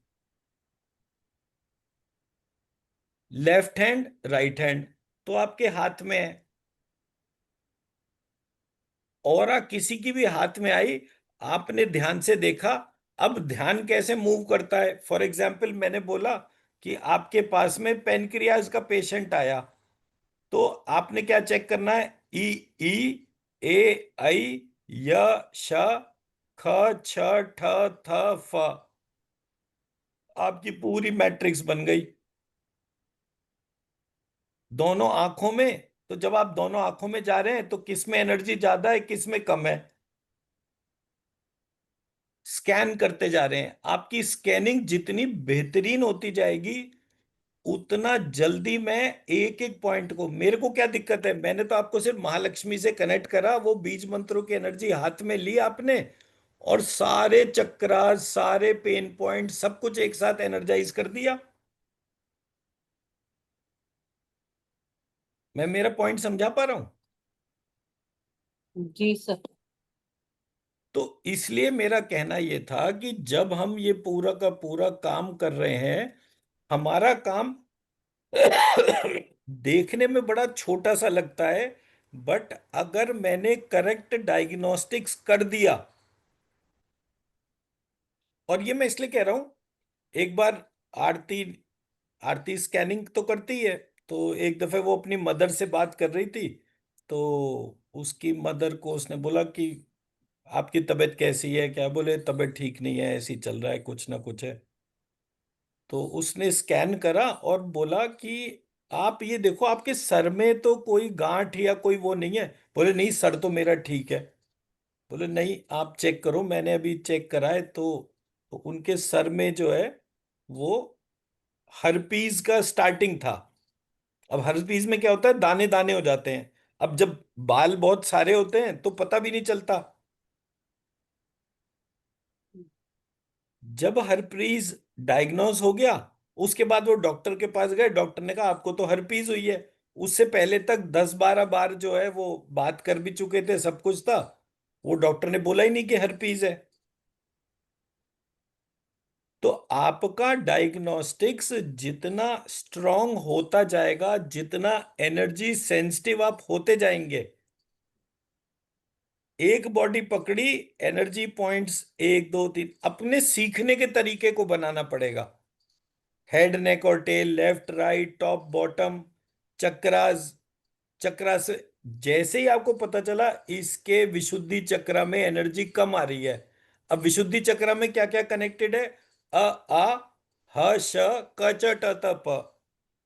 Speaker 2: लेफ्ट हैंड, राइट हैंड तो आपके हाथ में है। ऑरा किसी की भी हाथ में आई, आपने ध्यान से देखा। अब ध्यान कैसे मूव करता है? फॉर एग्जाम्पल मैंने बोला कि आपके पास में पेनक्रियाज का पेशेंट आया, तो आपने क्या चेक करना है? ई, ई, ए, आई, य, श, ख, छ, ठ, थ, फ। आपकी पूरी मैट्रिक्स बन गई दोनों आंखों में। तो जब आप दोनों आंखों में जा रहे हैं तो किस में एनर्जी ज्यादा है, किस में कम है, स्कैन करते जा रहे हैं। आपकी स्कैनिंग जितनी बेहतरीन होती जाएगी उतना जल्दी मैं एक एक पॉइंट को, मेरे को क्या दिक्कत है, मैंने तो आपको सिर्फ महालक्ष्मी से कनेक्ट करा, वो बीज मंत्रों की एनर्जी हाथ में ली आपने और सारे चक्रा, सारे पेन पॉइंट, सब कुछ एक साथ एनर्जाइज कर दिया। मैं मेरा पॉइंट समझा पा रहा हूं?
Speaker 3: जी सर।
Speaker 2: तो इसलिए मेरा कहना यह था कि जब हम ये पूरा का पूरा काम कर रहे हैं, हमारा काम देखने में बड़ा छोटा सा लगता है, बट अगर मैंने करेक्ट डायग्नोस्टिक्स कर दिया, और ये मैं इसलिए कह रहा हूं, एक बार आरती आरती स्कैनिंग तो करती है। तो एक दफे वो अपनी मदर से बात कर रही थी, तो उसकी मदर को उसने बोला कि आपकी तबीयत कैसी है, क्या? बोले तबीयत ठीक नहीं है, ऐसी चल रहा है, कुछ ना कुछ है। तो उसने स्कैन करा और बोला कि आप ये देखो, आपके सर में तो कोई गांठ या कोई वो नहीं है। बोले नहीं, सर तो मेरा ठीक है। बोले नहीं, आप चेक करो, मैंने अभी चेक करा है। तो उनके सर में जो है वो हर्पीज का स्टार्टिंग था। अब हर्पीज में क्या होता है, दाने दाने हो जाते हैं। अब जब बाल बहुत सारे होते हैं तो पता भी नहीं चलता। जब हर्पीज डायग्नोज हो गया, उसके बाद वो डॉक्टर के पास गए, डॉक्टर ने कहा आपको तो हर्पीज हुई है। उससे पहले तक 10-12 बार जो है वो बात कर भी चुके थे, सब कुछ था, वो डॉक्टर ने बोला ही नहीं कि हर्पीज है। तो आपका डायग्नोस्टिक्स जितना स्ट्रांग होता जाएगा, जितना एनर्जी सेंसिटिव आप होते जाएंगे, एक बॉडी पकड़ी, एनर्जी पॉइंट्स 1 2 3, अपने सीखने के तरीके को बनाना पड़ेगा। हेड, नेक और tail, left right, top bottom, chakras, chakra से जैसे ही आपको पता चला इसके विशुद्धि चक्र में एनर्जी कम आ रही है। अब विशुद्धि चक्र में क्या क्या कनेक्टेड है? अ, आ, ह, श, क, च, ट, त, प।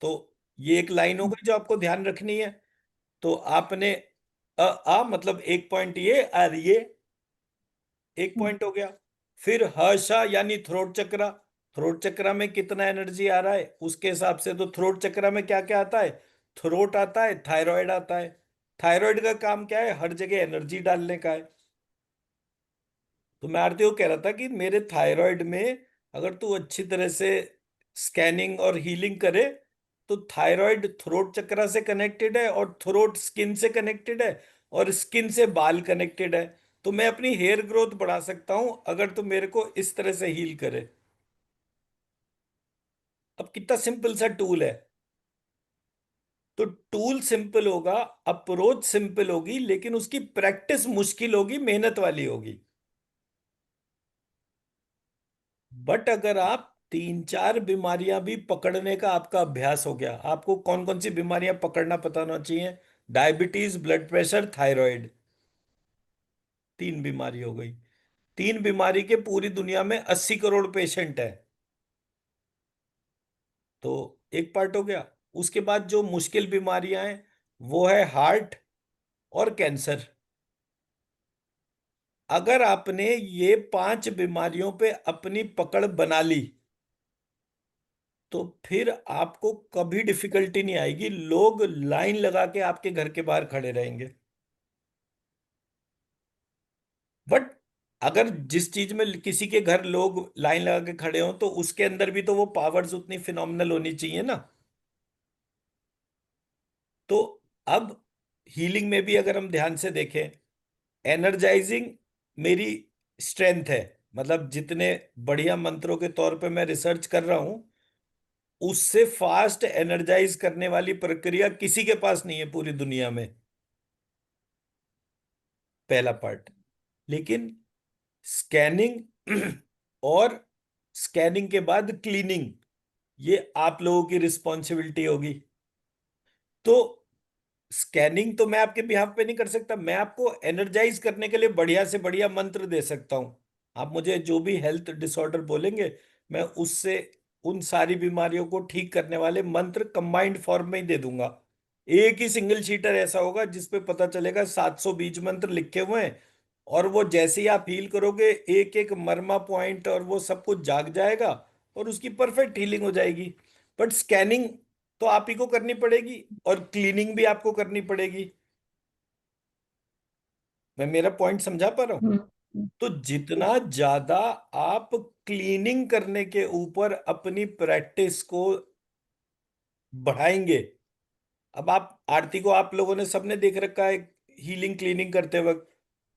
Speaker 2: तो ये एक लाइन हो गई जो आपको ध्यान रखनी है। तो आपने मतलब एक पॉइंट ये और ये एक पॉइंट हो गया। फिर हर्षा यानी थ्रोट चक्रा, थ्रोट चक्रा में कितना एनर्जी आ रहा है उसके हिसाब से। तो थ्रोट चक्रा में क्या क्या आता है? थ्रोट आता है, थायराइड आता है। थायराइड का काम क्या है? हर जगह एनर्जी डालने का है। तो मैं आरती को कह रहा था कि मेरे थायराइड में अगर तू अच्छी तरह से स्कैनिंग और हीलिंग करे तो थायराइड थ्रोट चक्रा से कनेक्टेड है और थ्रोट स्किन से कनेक्टेड है और स्किन से बाल कनेक्टेड है। तो मैं अपनी हेयर ग्रोथ बढ़ा सकता हूं अगर तू मेरे को इस तरह से हील करे। अब कितना सिंपल सा टूल है। तो टूल सिंपल होगा, अप्रोच सिंपल होगी, लेकिन उसकी प्रैक्टिस मुश्किल होगी, मेहनत वाली होगी। बट अगर आप 3 4 बीमारियां भी पकड़ने का आपका अभ्यास हो गया, आपको कौन कौन सी बीमारियां पकड़ना पता होना चाहिए? डायबिटीज, ब्लड प्रेशर, थायराइड, 3 बीमारी हो गई। 3 बीमारी के पूरी दुनिया में 80 करोड़ पेशेंट है। तो एक पार्ट हो गया। उसके बाद जो मुश्किल बीमारियां हैं वो है हार्ट और कैंसर। अगर आपने ये 5 बीमारियों पे अपनी पकड़ बना ली तो फिर आपको कभी डिफिकल्टी नहीं आएगी। लोग लाइन लगा के आपके घर के बाहर खड़े रहेंगे। बट अगर जिस चीज में किसी के घर लोग लाइन लगा के खड़े हों तो उसके अंदर भी तो वो पावर्स उतनी फिनोमिनल होनी चाहिए ना। तो अब हीलिंग में भी अगर हम ध्यान से देखें, एनर्जाइजिंग मेरी स्ट्रेंथ है। मतलब जितने बढ़िया मंत्रों के तौर पे मैं रिसर्च कर रहा हूं उससे फास्ट एनर्जाइज करने वाली प्रक्रिया किसी के पास नहीं है पूरी दुनिया में। पहला पार्ट। लेकिन स्कैनिंग और स्कैनिंग के बाद क्लीनिंग, ये आप लोगों की रिस्पॉन्सिबिलिटी होगी। तो स्कैनिंग तो मैं आपके बिहाफ पे नहीं कर सकता, मैं आपको एनर्जाइज करने के लिए बढ़िया से बढ़िया मंत्र दे सकता हूं। आप मुझे जो भी हेल्थ डिसऑर्डर बोलेंगे मैं उससे उन सारी बीमारियों को ठीक करने वाले मंत्र कंबाइंड फॉर्म में ही दे दूंगा। एक ही सिंगल शीटर ऐसा होगा जिसपे पता चलेगा 700 बीज मंत्र लिखे हुए हैं और वो जैसे ही आप हील करोगे एक एक मर्मा पॉइंट और वो सब कुछ जाग जाएगा और उसकी परफेक्ट हीलिंग हो जाएगी। बट स्कैनिंग तो आप ही को करनी पड़ेगी और क्लीनिंग भी आपको करनी पड़ेगी। मैं मेरा पॉइंट समझा पा रहा हूं?
Speaker 1: हम्म,
Speaker 2: तो जितना ज्यादा आप क्लीनिंग करने के ऊपर अपनी प्रैक्टिस को बढ़ाएंगे। अब आप आरती को आप लोगों ने सबने देख रखा है हीलिंग क्लीनिंग करते वक्त।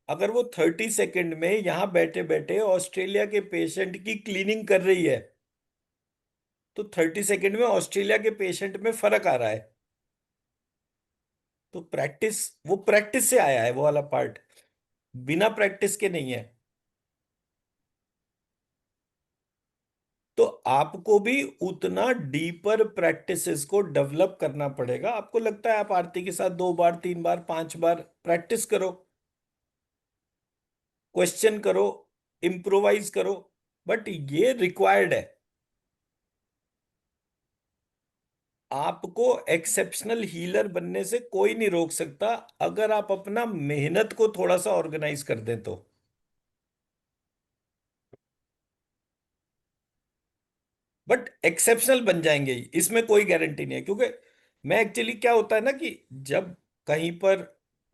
Speaker 2: अगर वो 30 सेकंड में यहां बैठे बैठे ऑस्ट्रेलिया के पेशेंट की क्लीनिंग कर रही है तो 30 सेकंड में ऑस्ट्रेलिया के पेशेंट में फर्क आ रहा है। तो प्रैक्टिस, वो प्रैक्टिस से आया है वो वाला पार्ट, बिना प्रैक्टिस के नहीं है। तो आपको भी उतना डीपर प्रैक्टिसेस को डेवलप करना पड़ेगा। आपको लगता है आप आरती के साथ 2 बार 3 बार 5 बार प्रैक्टिस करो, क्वेश्चन करो, इम्प्रोवाइज करो, बट ये रिक्वायर्ड है। आपको एक्सेप्शनल हीलर बनने से कोई नहीं रोक सकता अगर आप अपना मेहनत को थोड़ा सा ऑर्गेनाइज कर दें तो। बट एक्सेप्शनल बन जाएंगे ही, इसमें कोई गारंटी नहीं है। क्योंकि मैं एक्चुअली क्या होता है ना कि जब कहीं पर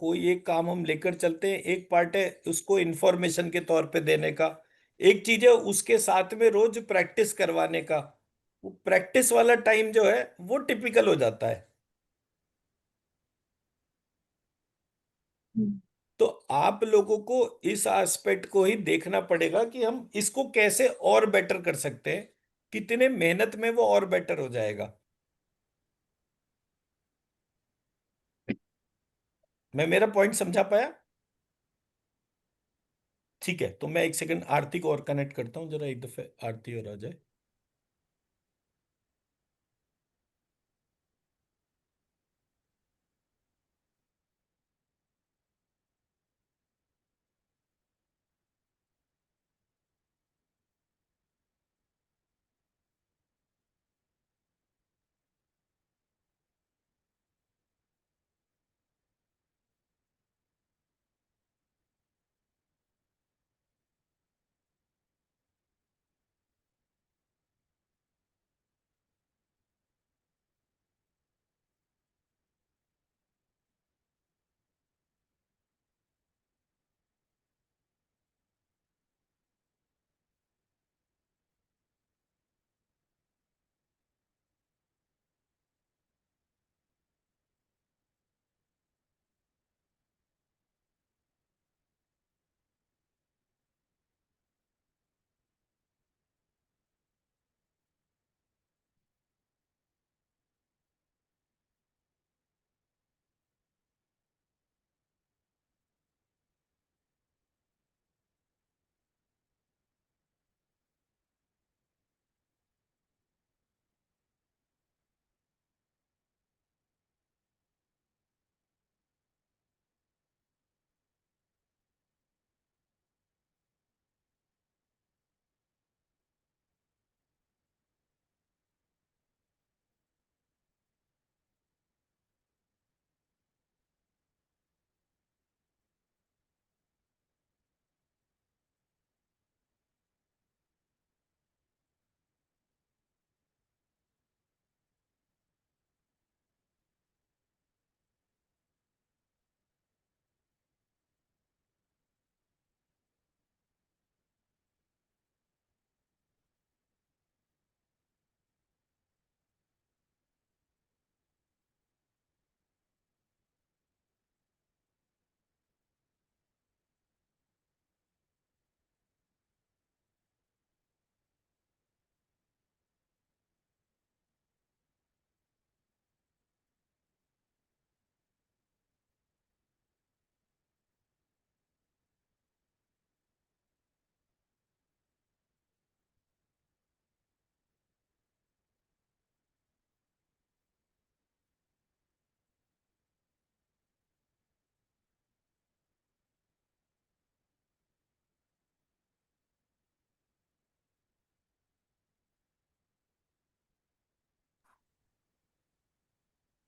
Speaker 2: कोई एक काम हम लेकर चलते हैं, एक पार्ट है उसको इंफॉर्मेशन के तौर पे देने का, एक चीज है उसके साथ में रोज प्रैक्टिस करवाने का। वो प्रैक्टिस वाला टाइम जो है वो टिपिकल हो जाता है।
Speaker 1: हम्म,
Speaker 2: तो आप लोगों को इस एस्पेक्ट को ही देखना पड़ेगा कि हम इसको कैसे और बेटर कर सकते हैं, कितने मेहनत में वो और बेटर हो जाएगा। मैं मेरा पॉइंट समझा पाया? ठीक है, तो मैं एक सेकंड आरती को और कनेक्ट करता हूँ, जरा एक दफे आरती और आ जाए।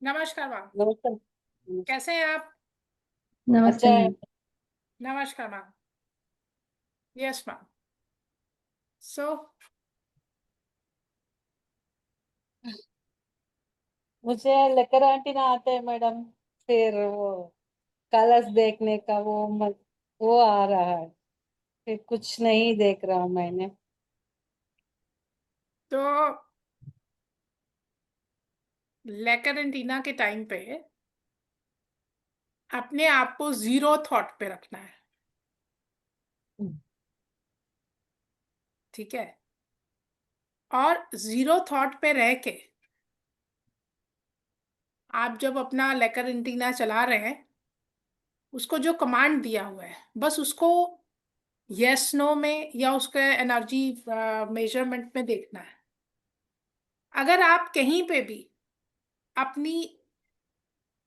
Speaker 4: नमस्कार मैम,
Speaker 3: नमस्कार।
Speaker 4: कैसे हैं आप?
Speaker 1: नमस्ते
Speaker 3: अच्छा है।
Speaker 1: मैम।
Speaker 4: नमस्कार मैम। Yes ma'am. सो
Speaker 3: मुझे लेकर आंटी ना आते हैं मैडम, फिर वो कलर्स देखने का वो आ रहा है, फिर कुछ नहीं देख रहा हूँ मैंने।
Speaker 4: तो लेकरेंटीना के टाइम पे अपने आप को जीरो थॉट पे रखना है, ठीक है? और जीरो थॉट पे रह के आप जब अपना लेकरेंटीना चला रहे हैं, उसको जो कमांड दिया हुआ है बस उसको यस नो में या उसके एनर्जी मेजरमेंट में देखना है। अगर आप कहीं पे भी अपनी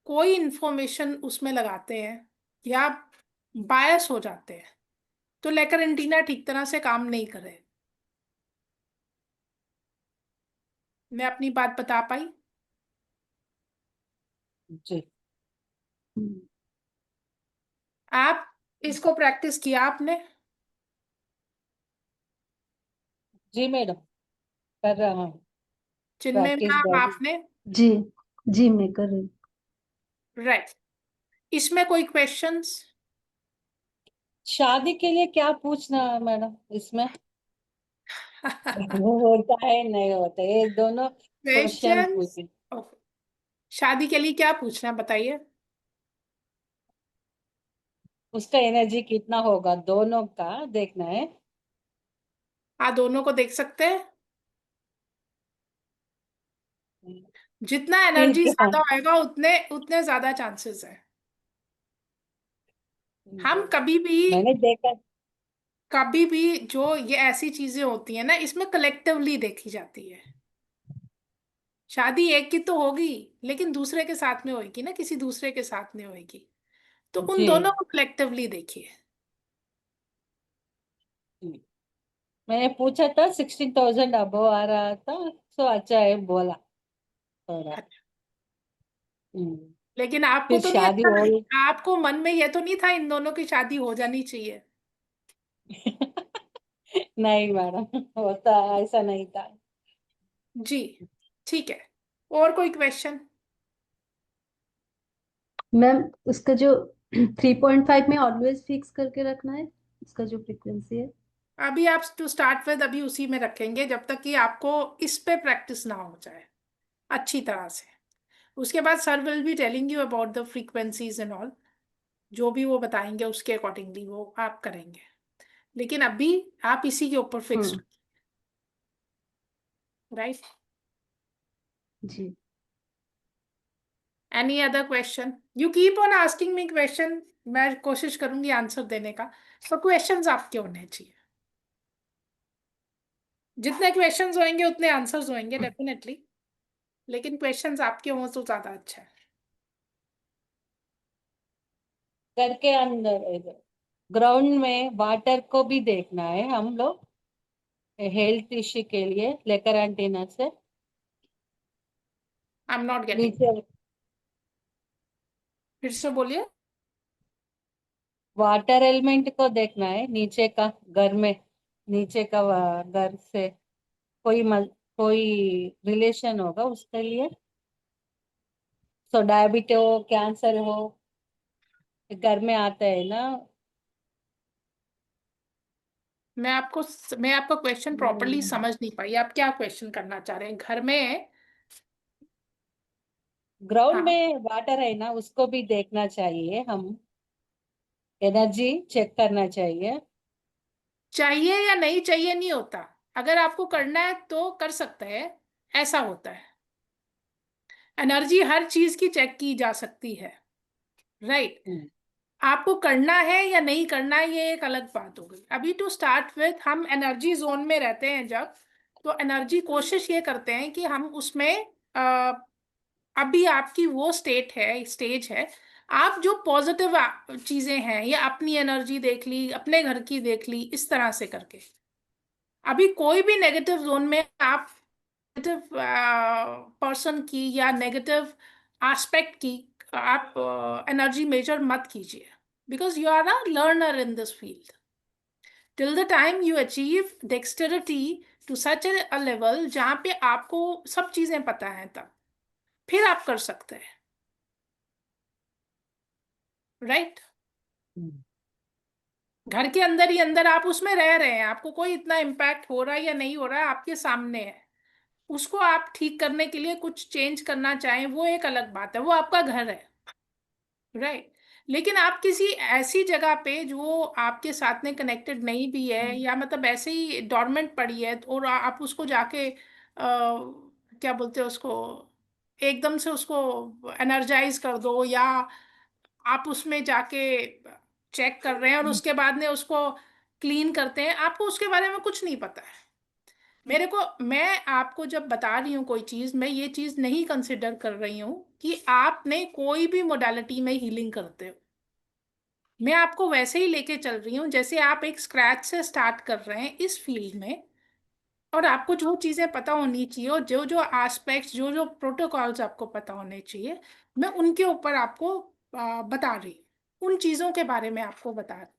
Speaker 4: कोई इंफॉर्मेशन उसमें लगाते हैं या बायस हो जाते हैं, तो लेकर एंटीना ठीक तरह से काम नहीं करे। मैं अपनी बात बता पाई?
Speaker 3: जी
Speaker 1: हम्म।
Speaker 4: आप इसको प्रैक्टिस किया आपने?
Speaker 3: जी मैडम, कर रहा हूँ
Speaker 4: चिन्मय
Speaker 3: प्रैक्टिस
Speaker 4: मैम
Speaker 3: डेली।
Speaker 4: आपने?
Speaker 1: जी जी मैं कर रही हूँ।
Speaker 4: राइट। इसमें कोई क्वेश्चंस?
Speaker 3: शादी के लिए क्या पूछना है मैडम इसमें? वो होता है नहीं होता, ये दोनों क्वेश्चन
Speaker 4: क्वेश्चंस?
Speaker 3: पूछे।
Speaker 4: शादी के लिए क्या पूछना है बताइए?
Speaker 3: उसका एनर्जी कितना होगा दोनों का देखना है।
Speaker 4: आप दोनों को देख सकते हैं। जितना
Speaker 3: फिर
Speaker 4: एनर्जी
Speaker 3: क्या?
Speaker 4: ज्यादा होएगा उतने उतने ज्यादा चांसेस है। हम कभी भी
Speaker 3: मैंने देखा।
Speaker 4: कभी भी जो ये ऐसी चीजें होती है ना, इसमें कलेक्टिवली देखी जाती है। शादी एक की तो होगी, लेकिन दूसरे के साथ में होगी ना, किसी दूसरे के साथ में होगी, तो उन
Speaker 3: जी
Speaker 4: दोनों को कलेक्टिवली देखिए।
Speaker 3: जी। मैंने पूछा था 16,000 अबव आ रहा था, सो अच्छा है बोला थोड़ा। हम्म।
Speaker 4: लेकिन आपको
Speaker 3: फिर
Speaker 4: तो नहीं
Speaker 3: शादी
Speaker 4: अच्छा,
Speaker 3: हो
Speaker 4: आपको मन में ये तो नहीं था इन दोनों की शादी हो जानी चाहिए?
Speaker 3: नहीं मैडम, होता ऐसा नहीं था।
Speaker 4: जी, ठीक है। और कोई क्वेश्चन?
Speaker 1: मैम उसका जो 3.5 में ऑलवेज फिक्स करके रखना है, उसका जो फ्रीक्वेंसी है।
Speaker 4: अभी आप टू स्टार्ट विद अभी उसी में रखेंगे जब तक कि आपको इस पे प्रैक्टिस ना हो जाए अच्छी तरह से। उसके बाद sir will be telling you about the frequencies and all, जो भी वो बताएंगे उसके अकॉर्डिंगली वो आप करेंगे। लेकिन अभी आप इसी के ऊपर फिक्स,
Speaker 1: हम्म।
Speaker 4: राइट?
Speaker 1: जी।
Speaker 4: Any other question? You keep on asking me question, मैं कोशिश करूंगी आंसर देने का। तो क्वेश्चंस आपके होने चाहिए, जितने क्वेश्चंस होंगे उतने आंसर्स होंगे डेफिनेटली, लेकिन क्वेश्चंस आपके हों तो ज्यादा अच्छा है।
Speaker 3: घर के अंदर ग्राउंड में वाटर को भी देखना है हम लोग, हेल्थ इश्यू के लिए लेकर एंटीना से
Speaker 4: आई एम नॉट गेटिंग,
Speaker 3: नीचे
Speaker 4: फिर से बोलिए।
Speaker 3: वाटर एलिमेंट को देखना है नीचे का, घर में नीचे का घर से कोई कोई रिलेशन होगा उसके लिए। सो डायबिटीज हो, कैंसर हो, घर में आता है ना।
Speaker 4: मैं आपका क्वेश्चन प्रॉपरली समझ नहीं पाई, आप क्या क्वेश्चन करना चाह रहे हैं घर में?
Speaker 3: ग्राउंड
Speaker 4: हाँ,
Speaker 3: में वाटर है ना, उसको भी देखना चाहिए हम, एनर्जी चेक करना चाहिए।
Speaker 4: चाहिए या नहीं चाहिए नहीं होता, अगर आपको करना है तो कर सकते हैं, ऐसा होता है। एनर्जी हर चीज की चेक की जा सकती है, राइट?
Speaker 3: हम्म,
Speaker 4: आपको करना है या नहीं करना है ये एक अलग बात हो गई। अभी टू स्टार्ट विथ हम एनर्जी जोन में रहते हैं जब, तो एनर्जी कोशिश ये करते हैं कि हम उसमें अभी आपकी वो स्टेज है, आप जो पॉजिटिव चीजें हैं, या अपनी एनर्जी देख ली, अपने घर की देख ली, इस तरह से करके। अभी कोई भी नेगेटिव जोन में आप नेगेटिव पर्सन की या नेगेटिव एस्पेक्ट की आप एनर्जी मेजर मत कीजिए, because you are a learner in this field. Till the time you achieve dexterity to such a level जहाँ पे आपको सब चीजें पता हैं, तब फिर आप कर सकते हैं, राइट?
Speaker 3: हम्म,
Speaker 4: घर के अंदर ही अंदर आप उसमें रह रहे हैं, आपको कोई इतना इम्पैक्ट हो रहा है या नहीं हो रहा है आपके सामने है। उसको आप ठीक करने के लिए कुछ चेंज करना चाहें वो एक अलग बात है, वो आपका घर है, राइट? लेकिन आप किसी ऐसी जगह पे जो आपके साथ में कनेक्टेड नहीं भी है, या मतलब ऐसे ही डोरमेंट पड़ी है, और आप उसको जाके क्या बोलते हैं उसको, एकदम से उसको एनर्जाइज कर दो, या आप उसमें जाके चेक कर रहे हैं और उसके बाद में उसको क्लीन करते हैं, आपको उसके बारे में कुछ नहीं पता है। मैं आपको जब बता रही हूँ कोई चीज, मैं ये चीज नहीं कंसिडर कर रही हूँ कि आपने कोई भी मोडालिटी में हीलिंग करते हो। मैं आपको वैसे ही लेके चल रही हूँ जैसे आप एक स्क्रैच से स्टार्ट कर रहे हैं इस फील्ड में, और आपको जो चीजें पता होनी चाहिए और जो जो एस्पेक्ट्स, जो जो प्रोटोकॉल्स आपको पता होने चाहिए, मैं उनके ऊपर आपको बता रही हूँ, उन चीजों के बारे में आपको बता रही हूँ,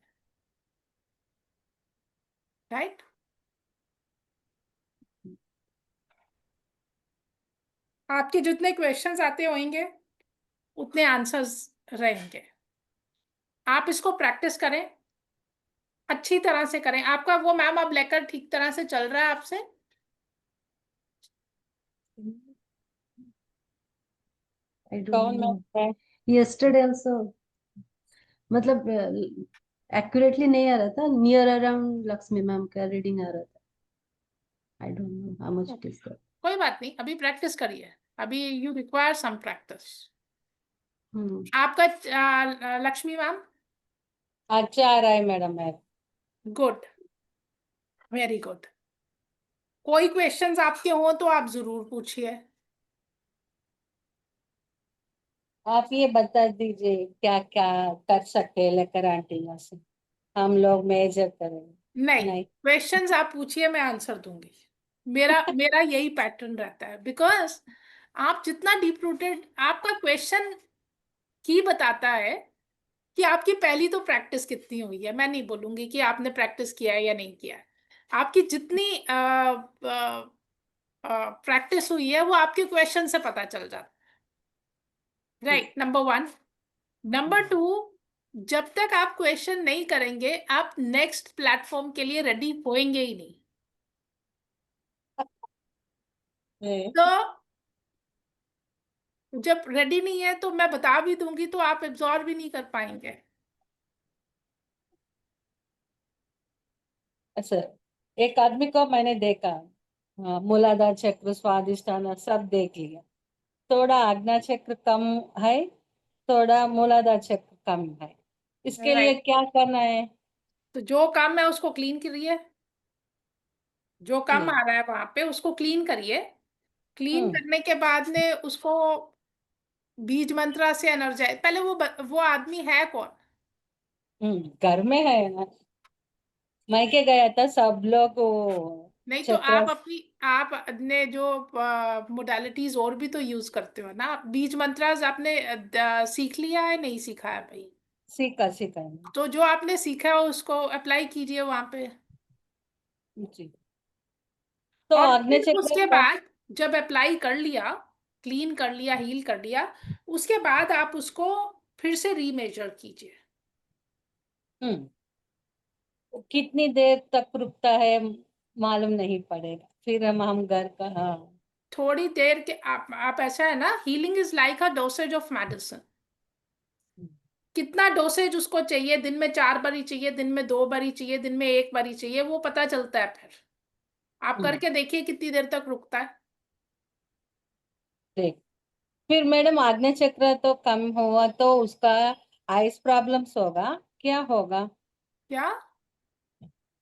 Speaker 4: राइट? आपके जितने क्वेश्चंस आते होंगे उतने आंसर्स रहेंगे। आप इसको प्रैक्टिस करें, अच्छी तरह से करें। आपका वो मैम अब लेकर ठीक तरह से चल रहा है आपसे?
Speaker 1: I
Speaker 3: कौन
Speaker 1: don't know.
Speaker 3: मैं
Speaker 1: Yesterday also, मतलब एक्यूरेटली नहीं आ रहा था, नियर अराउंड लक्ष्मी मैम का रीडिंग आ रहा था। I don't know how much it is that.
Speaker 4: कोई बात नहीं, अभी प्रैक्टिस करिए, अभी यू रिक्वायर सम प्रैक्टिस। आपका लक्ष्मी मैम?
Speaker 3: अच्छा आ रहा है मैडम है।
Speaker 4: गुड। Very good. कोई क्वेश्चंस आपके हो तो आप जरूर पूछिए।
Speaker 3: आप ये बता दीजिए क्या क्या कर सकते हैं लेकर एंटीना से, हम लोग मेजर करेंगे।
Speaker 4: नहीं,
Speaker 3: नहीं।
Speaker 4: क्वेश्चंस आप पूछिए, मैं आंसर दूंगी। मेरा मेरा यही पैटर्न रहता है, बिकॉज आप जितना डीप रूटेड आपका क्वेश्चन की बताता है कि आपकी पहली तो प्रैक्टिस कितनी हुई है। मैं नहीं बोलूंगी कि आपने प्रैक्टिस किया है या नहीं किया है। आपकी जितनी प्रैक्टिस हुई है वो आपके क्वेश्चन से पता चल जाता है। Right, number one. Number two, जब तक आप क्वेश्चन नहीं करेंगे आप नेक्स्ट प्लेटफॉर्म के लिए रेडी होएंगे ही नहीं।
Speaker 3: हम्म।
Speaker 4: तो जब रेडी नहीं है तो मैं बता भी दूंगी तो आप एब्जॉर्ब भी नहीं कर पाएंगे।
Speaker 3: अच्छा, एक आदमी को मैंने देखा, हाँ, मूलाधार चक्र स्वादिष्ठान सब देख लिया, थोड़ा आज्ञा चक्र कम है, थोड़ा मूलाधार चक्र कम है, इसके लिए
Speaker 4: राइट,
Speaker 3: क्या करना है?
Speaker 4: तो जो काम है उसको क्लीन करिए। जो काम
Speaker 3: क्लीन।
Speaker 4: आ रहा है वहां पे उसको क्लीन करिए। क्लीन
Speaker 3: हम्म।
Speaker 4: करने के बाद में उसको बीज मंत्रा से एनर्जाइज, पहले वो आदमी है कौन?
Speaker 3: घर में है ना, मायके गया था सब लोग वो
Speaker 4: नहीं तो
Speaker 3: चक्र।
Speaker 4: आप अपने जो मोडालिटीज और भी तो यूज करते हो ना। बीज मंत्रास आपने सीख लिया है, नहीं सीखा है भाई?
Speaker 3: सीखा सीखा है।
Speaker 4: तो जो आपने सीखा है उसको अप्लाई कीजिए वहां पे।
Speaker 3: जी। तो
Speaker 4: और
Speaker 3: आग्नेय
Speaker 4: फिर
Speaker 3: चक्र
Speaker 4: उसके
Speaker 3: का।
Speaker 4: बाद जब अप्लाई कर लिया, क्लीन कर लिया, हील कर लिया, उसके बाद आप उसको फिर से रीमेजर कीजिए।
Speaker 3: हम्म। कितनी देर तक रुकता है मालूम नहीं पड़ेगा, फिर हम घर का, हाँ।
Speaker 4: थोड़ी देर के आप ऐसा है ना, healing is like a dosage of medicine. कितना डोसेज उसको चाहिए, दिन में 4 बारी चाहिए, दिन में 2 बारी चाहिए, दिन में 1 बारी चाहिए, वो पता चलता है फिर। आप
Speaker 3: हम्म।
Speaker 4: करके देखिए कितनी देर तक रुकता है।
Speaker 3: देख, फिर मैडम आग्नेय चक्र तो कम हुआ तो उसका आइस प्रॉब्लम्स होगा, क्या होगा?
Speaker 4: क्या?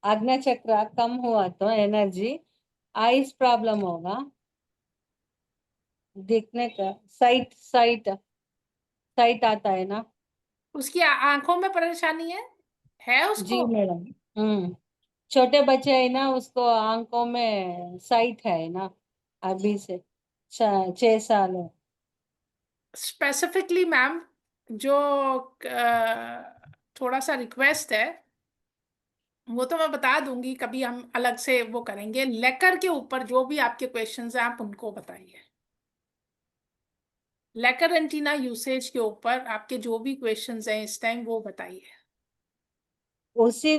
Speaker 3: आग्नेय चक्र कम हुआ तो एनर्जी, आइस प्रॉब्लम होगा, देखने का साइट साइट साइट आता है ना।
Speaker 4: उसकी आंखों में परेशानी है
Speaker 3: जी
Speaker 4: उसको?
Speaker 3: मैडम। छोटे बच्चे है ना, उसको आंखों में साइट है ना, अभी से 6 साल है।
Speaker 4: स्पेसिफिकली मैम, जो थोड़ा सा रिक्वेस्ट है, वो तो मैं बता दूंगी, कभी हम अलग से वो करेंगे। लेकर के ऊपर जो भी आपके क्वेश्चंस हैं आप उनको बताइए। लेकर एंटीना यूसेज के ऊपर आपके जो भी क्वेश्चंस हैं इस टाइम वो बताइए।
Speaker 3: उसी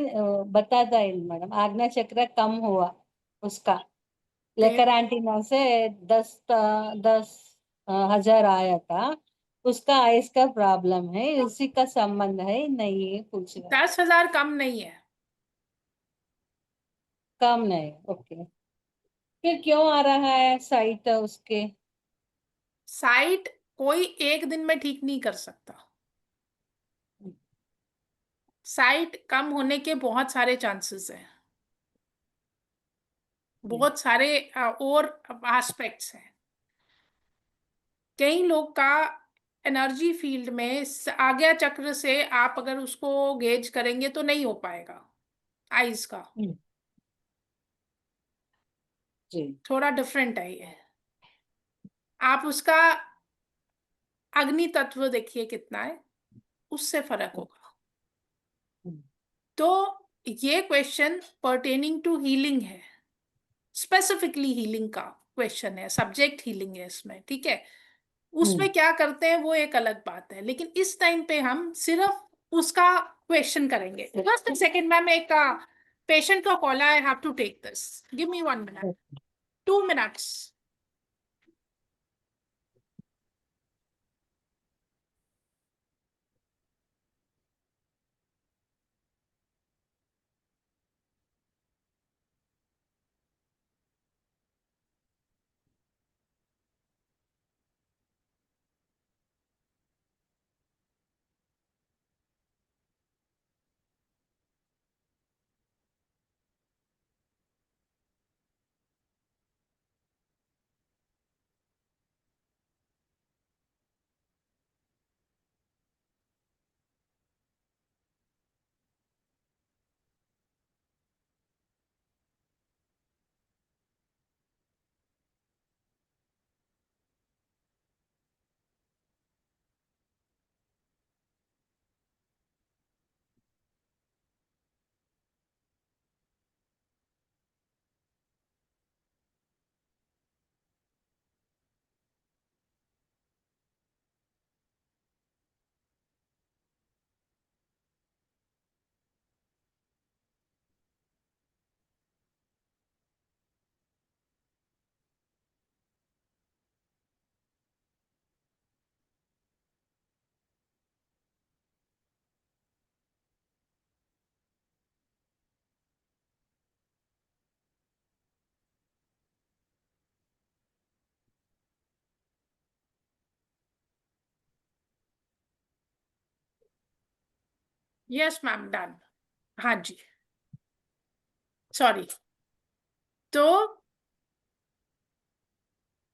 Speaker 3: बताता है मैडम, आज्ञा चक्र कम हुआ उसका,
Speaker 4: फिर
Speaker 3: लेकर एंटीना से 10,000 आया था, उसका आइस का प्रॉब्लम है, उसी का संबंध है, नहीं है पूछ रहा।
Speaker 4: 10,000 कम नहीं है।
Speaker 3: कम नहीं, ओके। फिर क्यों आ रहा है साइट उसके?
Speaker 4: साइट कोई एक दिन में ठीक नहीं कर सकता। साइट कम होने के बहुत सारे चांसेस हैं, बहुत सारे और एस्पेक्ट्स हैं। कई लोग का एनर्जी फील्ड में आज्ञा चक्र से आप अगर उसको गेज करेंगे तो नहीं हो पाएगा। आइज का
Speaker 3: जी।
Speaker 4: थोड़ा डिफरेंट है ये। आप उसका अग्नि तत्व देखिए कितना है, उससे फर्क होगा। तो ये क्वेश्चन पर्टेनिंग टू हीलिंग है, स्पेसिफिकली हीलिंग का क्वेश्चन है, सब्जेक्ट हीलिंग है इसमें, ठीक है।
Speaker 3: हम्म।
Speaker 4: उसमें क्या करते हैं वो एक अलग बात है, लेकिन इस टाइम पे हम सिर्फ उसका क्वेश्चन करेंगे। जस्ट सेकेंड मैम, एक पेशेंट का कॉल है, I have to take this, give me 1 minute, 2 minutes. Yes ma'am, done. हाँ जी, सॉरी। तो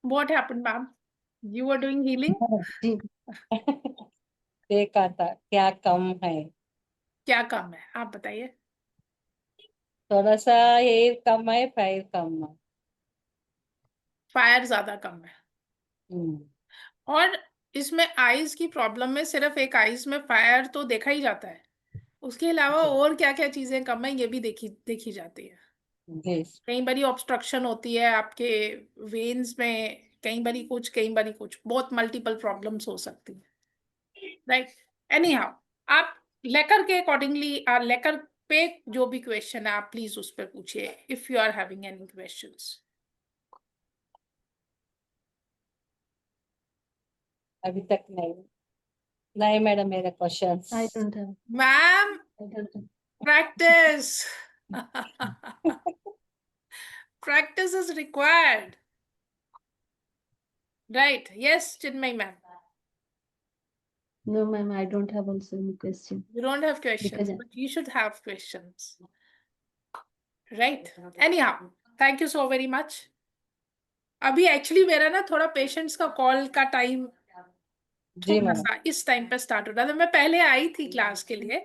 Speaker 4: what happened ma'am? You are doing healing?
Speaker 1: जी,
Speaker 3: देखा था क्या कम है,
Speaker 4: क्या कम है आप बताइए।
Speaker 3: थोड़ा सा एयर कम है, फायर कम है।
Speaker 4: फायर ज्यादा कम है।
Speaker 3: हम्म,
Speaker 4: और इसमें आईज की प्रॉब्लम में सिर्फ एक आईज में फायर तो देखा ही जाता है, उसके अलावा
Speaker 3: जी
Speaker 4: और क्या क्या चीजें कम है ये भी देखी देखी जाती है।
Speaker 3: जी।
Speaker 4: कई बारी ऑब्स्ट्रक्शन होती है आपके वेन्स में, कई बारी कुछ, कई बारी कुछ, बहुत मल्टीपल प्रॉब्लम्स हो सकती है, राइट। एनी हाउ, आप लेकर के अकॉर्डिंगली, लेकर पे जो भी क्वेश्चन है आप प्लीज उस पर पूछिए, if you are having any questions.
Speaker 3: अभी तक नहीं, नहीं मैडम, मेरे questions.
Speaker 1: I don't have.
Speaker 4: Ma'am,
Speaker 1: I don't have.
Speaker 4: Practice practice is required, right? Yes Chinmay ma'am,
Speaker 1: No, ma'am, I don't have also any question
Speaker 4: you don't have
Speaker 1: because
Speaker 4: questions but you should have questions, right? Anyhow, thank you so very much. अभी actually मेरा ना थोड़ा patients का call का time
Speaker 3: जी
Speaker 4: थोड़ा
Speaker 3: madam.
Speaker 4: सा इस time पे स्टार्ट हो रहा था। मैं पहले आई थी क्लास के लिए,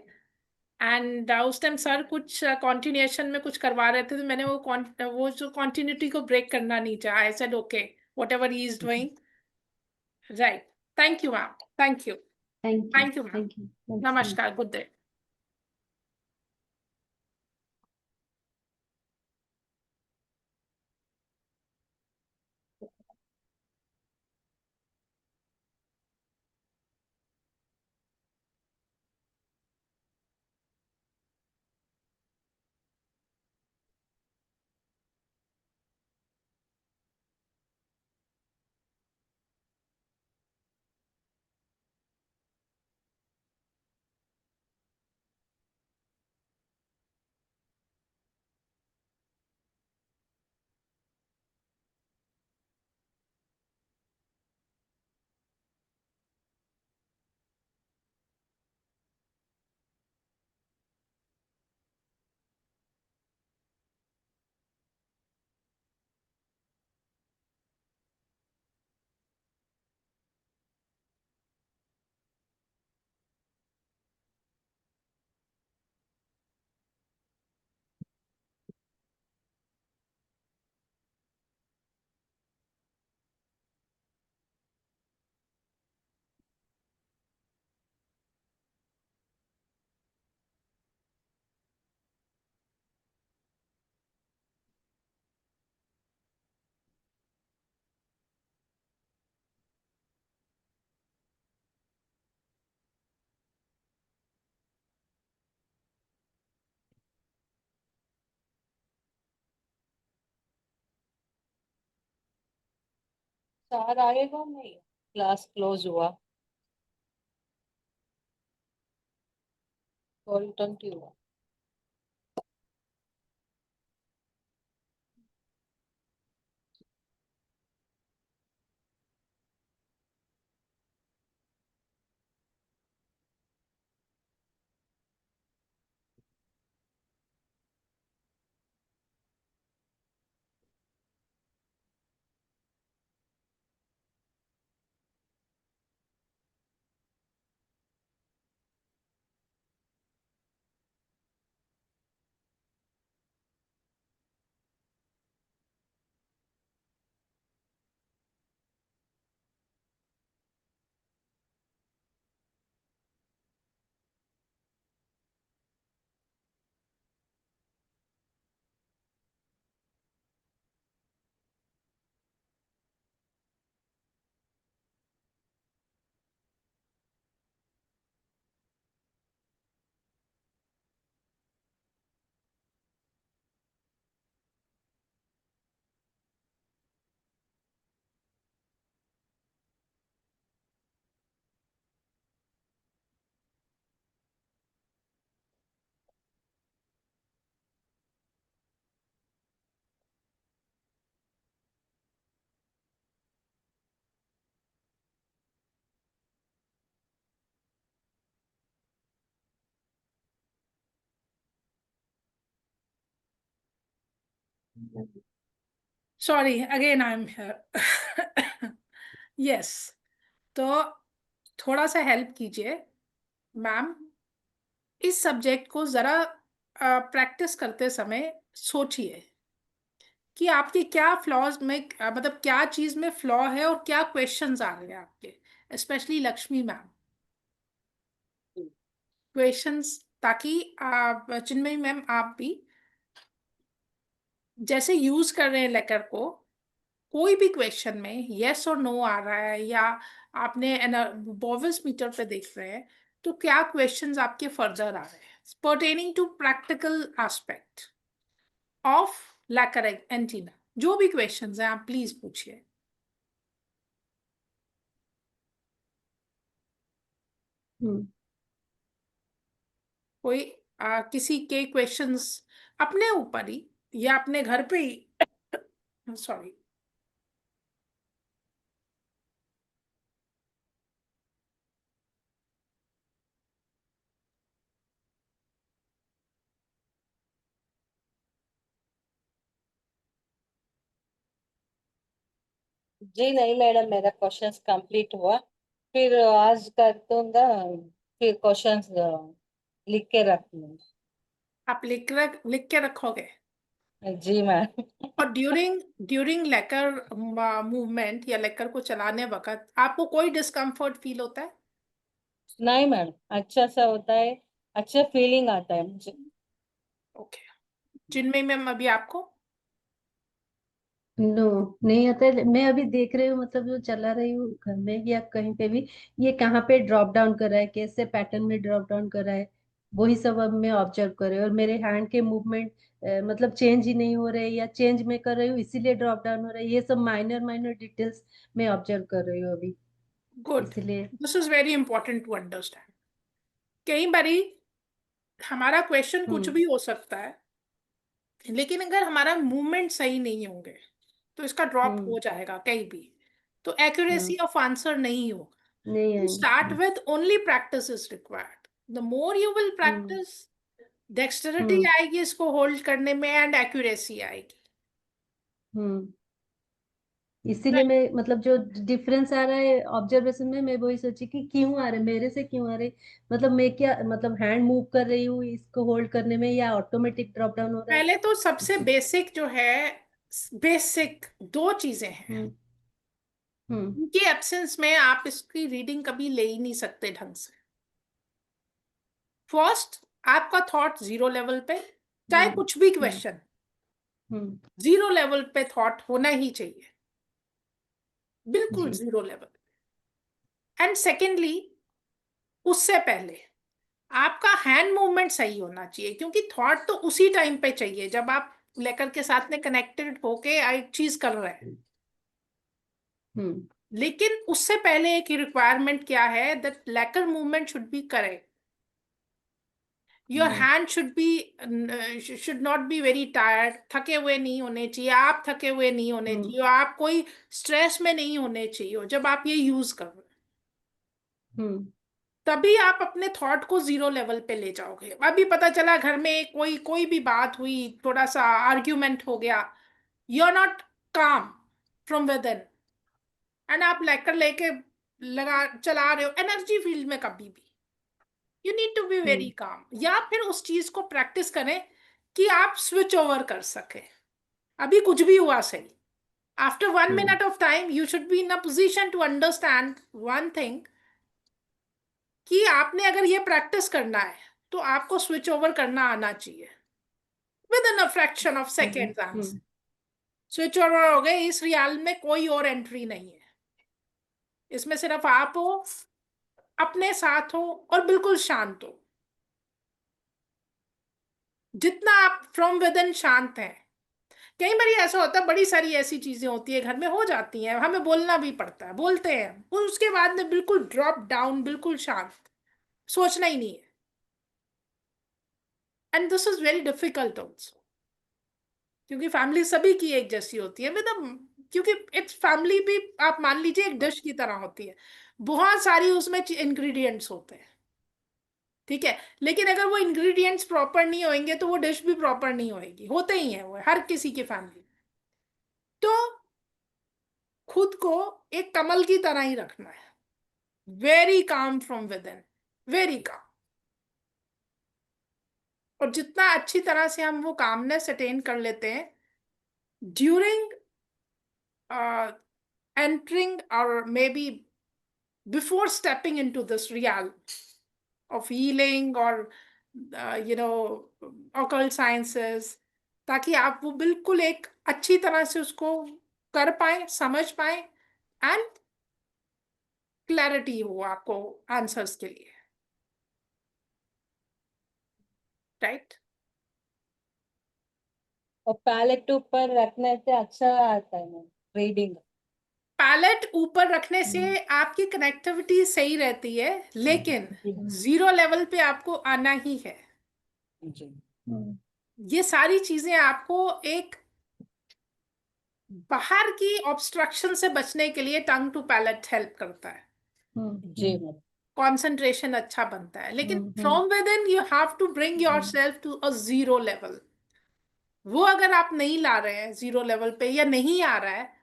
Speaker 4: एंड उस टाइम सर कुछ कॉन्टिन्यूएशन में कुछ करवा रहे थे, तो मैंने वो जो कॉन्टिन्यूटी को ब्रेक करना नहीं चाहा। I said okay, what ever he is doing, right. Thank you ma'am, thank you,
Speaker 1: thank you,
Speaker 4: thank you ma'am.
Speaker 1: thank you. Thanks so much.
Speaker 4: नमस्कार, गुड डे।
Speaker 3: सर आएगा नहीं, क्लास क्लोज हुआ, 12:20 हुआ।
Speaker 4: Sorry again I am here. Yes, तो थोड़ा सा help कीजिए ma'am, इस सब्जेक्ट को जरा प्रैक्टिस करते समय सोचिए कि आपके क्या फ्लॉज में मतलब क्या चीज में फ्लॉ है और क्या क्वेश्चंस आ रहे हैं आपके, स्पेशली लक्ष्मी मैम क्वेश्चंस, ताकि आप चिन्मयी मैम आप भी जैसे यूज कर रहे हैं लेकर को, कोई भी क्वेश्चन में यस और नो आ रहा है या आपने बोविस मीटर पे देख रहे हैं, तो क्या क्वेश्चंस आपके फर्दर आ रहे हैं pertaining to practical aspect of lecher antenna. जो भी क्वेश्चंस हैं आप प्लीज पूछिए।
Speaker 1: हम्म
Speaker 4: कोई किसी के क्वेश्चंस अपने ऊपर ही या अपने घर पे ही सॉरी।
Speaker 3: जी नहीं मैडम, मेरा क्वेश्चंस कंप्लीट हुआ। फिर आज कर दूंगा, फिर क्वेश्चंस लिख के रख लूंगा।
Speaker 4: आप लिख के रखोगे?
Speaker 3: जी मैम।
Speaker 4: और ड्यूरिंग ड्यूरिंग लेकर मूवमेंट या लेकर को चलाने वक्त आपको कोई डिस्कम्फर्ट फील होता है?
Speaker 3: नहीं मैडम, अच्छा सा होता है, अच्छा फीलिंग आता है मुझे।
Speaker 4: ओके, चिन्मयी मैम अभी आपको?
Speaker 1: नो, नहीं आता है। मैं अभी देख रही हूँ, मतलब जो चला रही हूँ घर में या कहीं पे भी, ये कहाँ पे ड्रॉप डाउन कर रहा है, कैसे पैटर्न में ड्रॉप डाउन कर रहा है, वही सब अब मैं ऑब्जर्व कर रही हूँ। और मेरे हैंड के मूवमेंट मतलब चेंज ही नहीं हो रहे, या चेंज में कर रही हूँ इसीलिए ड्रॉप डाउन हो रहा है। ये सब माइनर माइनर डिटेल्स मैं ऑब्जर्व कर रही हूँ अभी,
Speaker 4: गुड,
Speaker 1: इसलिए।
Speaker 4: This is very important to understand. कई बारी हमारा क्वेश्चन कुछ
Speaker 1: हम्म
Speaker 4: भी हो सकता है, लेकिन अगर हमारा मूवमेंट सही नहीं होंगे तो इसका ड्रॉप
Speaker 1: हम्म
Speaker 4: हो जाएगा कहीं भी, तो
Speaker 1: हाँ,
Speaker 4: एक्यूरेसी ऑफ आंसर नहीं होगा।
Speaker 1: नहीं
Speaker 4: To start
Speaker 1: आएंगे।
Speaker 4: with, only practice is required. The more you will
Speaker 1: hmm
Speaker 4: practice, dexterity
Speaker 1: हम्म
Speaker 4: आएगी इसको होल्ड करने में एंड एक्यूरेसी आएगी।
Speaker 1: हम्म इसीलिए मैं, मतलब जो डिफरेंस आ रहा है ऑब्जर्वेशन में, मैं वही सोची कि क्यों आ रहे, मेरे से क्यों आ रहे। मतलब मैं क्या, मतलब हैंड मूव कर रही हूँ इसको होल्ड करने में, या ऑटोमेटिक ड्रॉप डाउन हो रहा है।
Speaker 4: पहले तो सबसे
Speaker 1: इसी
Speaker 4: बेसिक जो है, बेसिक दो चीजें हैं,
Speaker 1: हम्म हम्म
Speaker 4: उनकी एब्सेंस में आप इसकी रीडिंग कभी ले ही नहीं सकते ढंग से। फर्स्ट, आपका थॉट जीरो लेवल पे, चाहे
Speaker 1: हम्म
Speaker 4: कुछ भी
Speaker 1: हम्म
Speaker 4: क्वेश्चन,
Speaker 1: हम्म
Speaker 4: जीरो लेवल पे थॉट होना ही चाहिए, बिल्कुल
Speaker 1: जी।
Speaker 4: Zero level. एंड सेकेंडली, उससे पहले आपका हैंड मूवमेंट सही होना चाहिए, क्योंकि थॉट तो उसी टाइम पे चाहिए जब आप लेकर के साथ में कनेक्टेड होके एक चीज कर रहे हैं।
Speaker 1: हम्म
Speaker 4: लेकिन उससे पहले एक रिक्वायरमेंट क्या है, दैट लेकर movement should be correct, your
Speaker 1: hmm
Speaker 4: hand should not be very tired, थके हुए नहीं होने चाहिए, आप थके हुए नहीं होने
Speaker 1: हम्म
Speaker 4: चाहिए, आप कोई स्ट्रेस में नहीं होने चाहिए जब आप ये यूज कर रहे हैं।
Speaker 1: हम्म
Speaker 4: तभी आप अपने थॉट को जीरो लेवल पे ले जाओगे। अभी पता चला घर में कोई कोई भी बात हुई, थोड़ा सा आर्ग्यूमेंट हो गया, यू आर नॉट काम फ्रॉम विद इन, एंड आप लेकर लेके लगा चला रहे हो एनर्जी फील्ड में, कभी भी you need to be very
Speaker 1: hmm
Speaker 4: काम। या फिर उस चीज को प्रैक्टिस करें कि आप स्विच ओवर कर सके। अभी कुछ भी हुआ सही, after one
Speaker 1: hmm
Speaker 4: minute of time you should be in a position to understand one thing, कि आपने अगर ये प्रैक्टिस करना है तो आपको स्विच ओवर करना आना चाहिए with in a fraction of
Speaker 1: hmm
Speaker 4: second.
Speaker 1: Hmm
Speaker 4: switch over हो गए, इस रियाल में कोई और एंट्री नहीं है, इसमें सिर्फ आप हो, अपने साथ हो और बिल्कुल शांत हो। जितना आप फ्रॉम विद इन शांत हैं, कई बार ऐसा होता है, बड़ी सारी ऐसी चीजें होती है घर में, हो जाती हैं, हमें बोलना भी पड़ता है, बोलते हैं, और उसके बाद में बिल्कुल ड्रॉप डाउन, बिल्कुल शांत, सोचना ही नहीं है। And this is very difficult also, क्योंकि फैमिली सभी की एक जैसी होती है, मतलब क्योंकि इट्स फैमिली भी आप मान लीजिए एक डिश की तरह होती है, बहुत सारी उसमें इंग्रेडिएंट्स होते हैं, ठीक है, लेकिन अगर वो इंग्रेडिएंट्स प्रॉपर नहीं होंगे तो वो डिश भी प्रॉपर नहीं होएगी, होते ही है वो हर किसी की फैमिली। तो खुद को एक कमल की तरह ही रखना है, very calm from with in, very calm. और जितना अच्छी तरह से हम वो कामनेस अटेन कर लेते हैं during entering or maybe before stepping into this realm of healing or occult sciences, ताकि आप वो बिल्कुल एक अच्छी तरह से उसको कर पाए, समझ पाए, एंड क्लैरिटी हो आपको आंसर्स के लिए, राइट।
Speaker 3: और पैलेट ऊपर रखने से अच्छा आता है मैम रीडिंग।
Speaker 4: पैलेट ऊपर रखने से आपकी कनेक्टिविटी सही रहती है, लेकिन जीरो लेवल पे आपको आना ही है।
Speaker 3: जी
Speaker 4: ये सारी चीजें आपको एक बाहर की ऑब्स्ट्रक्शन से बचने के लिए टंग टू पैलेट हेल्प करता है,
Speaker 3: जी मैम।
Speaker 4: कंसंट्रेशन अच्छा बनता है। लेकिन from within you have to bring yourself to a zero level. वो अगर आप नहीं ला रहे हैं जीरो लेवल पे या नहीं आ रहा है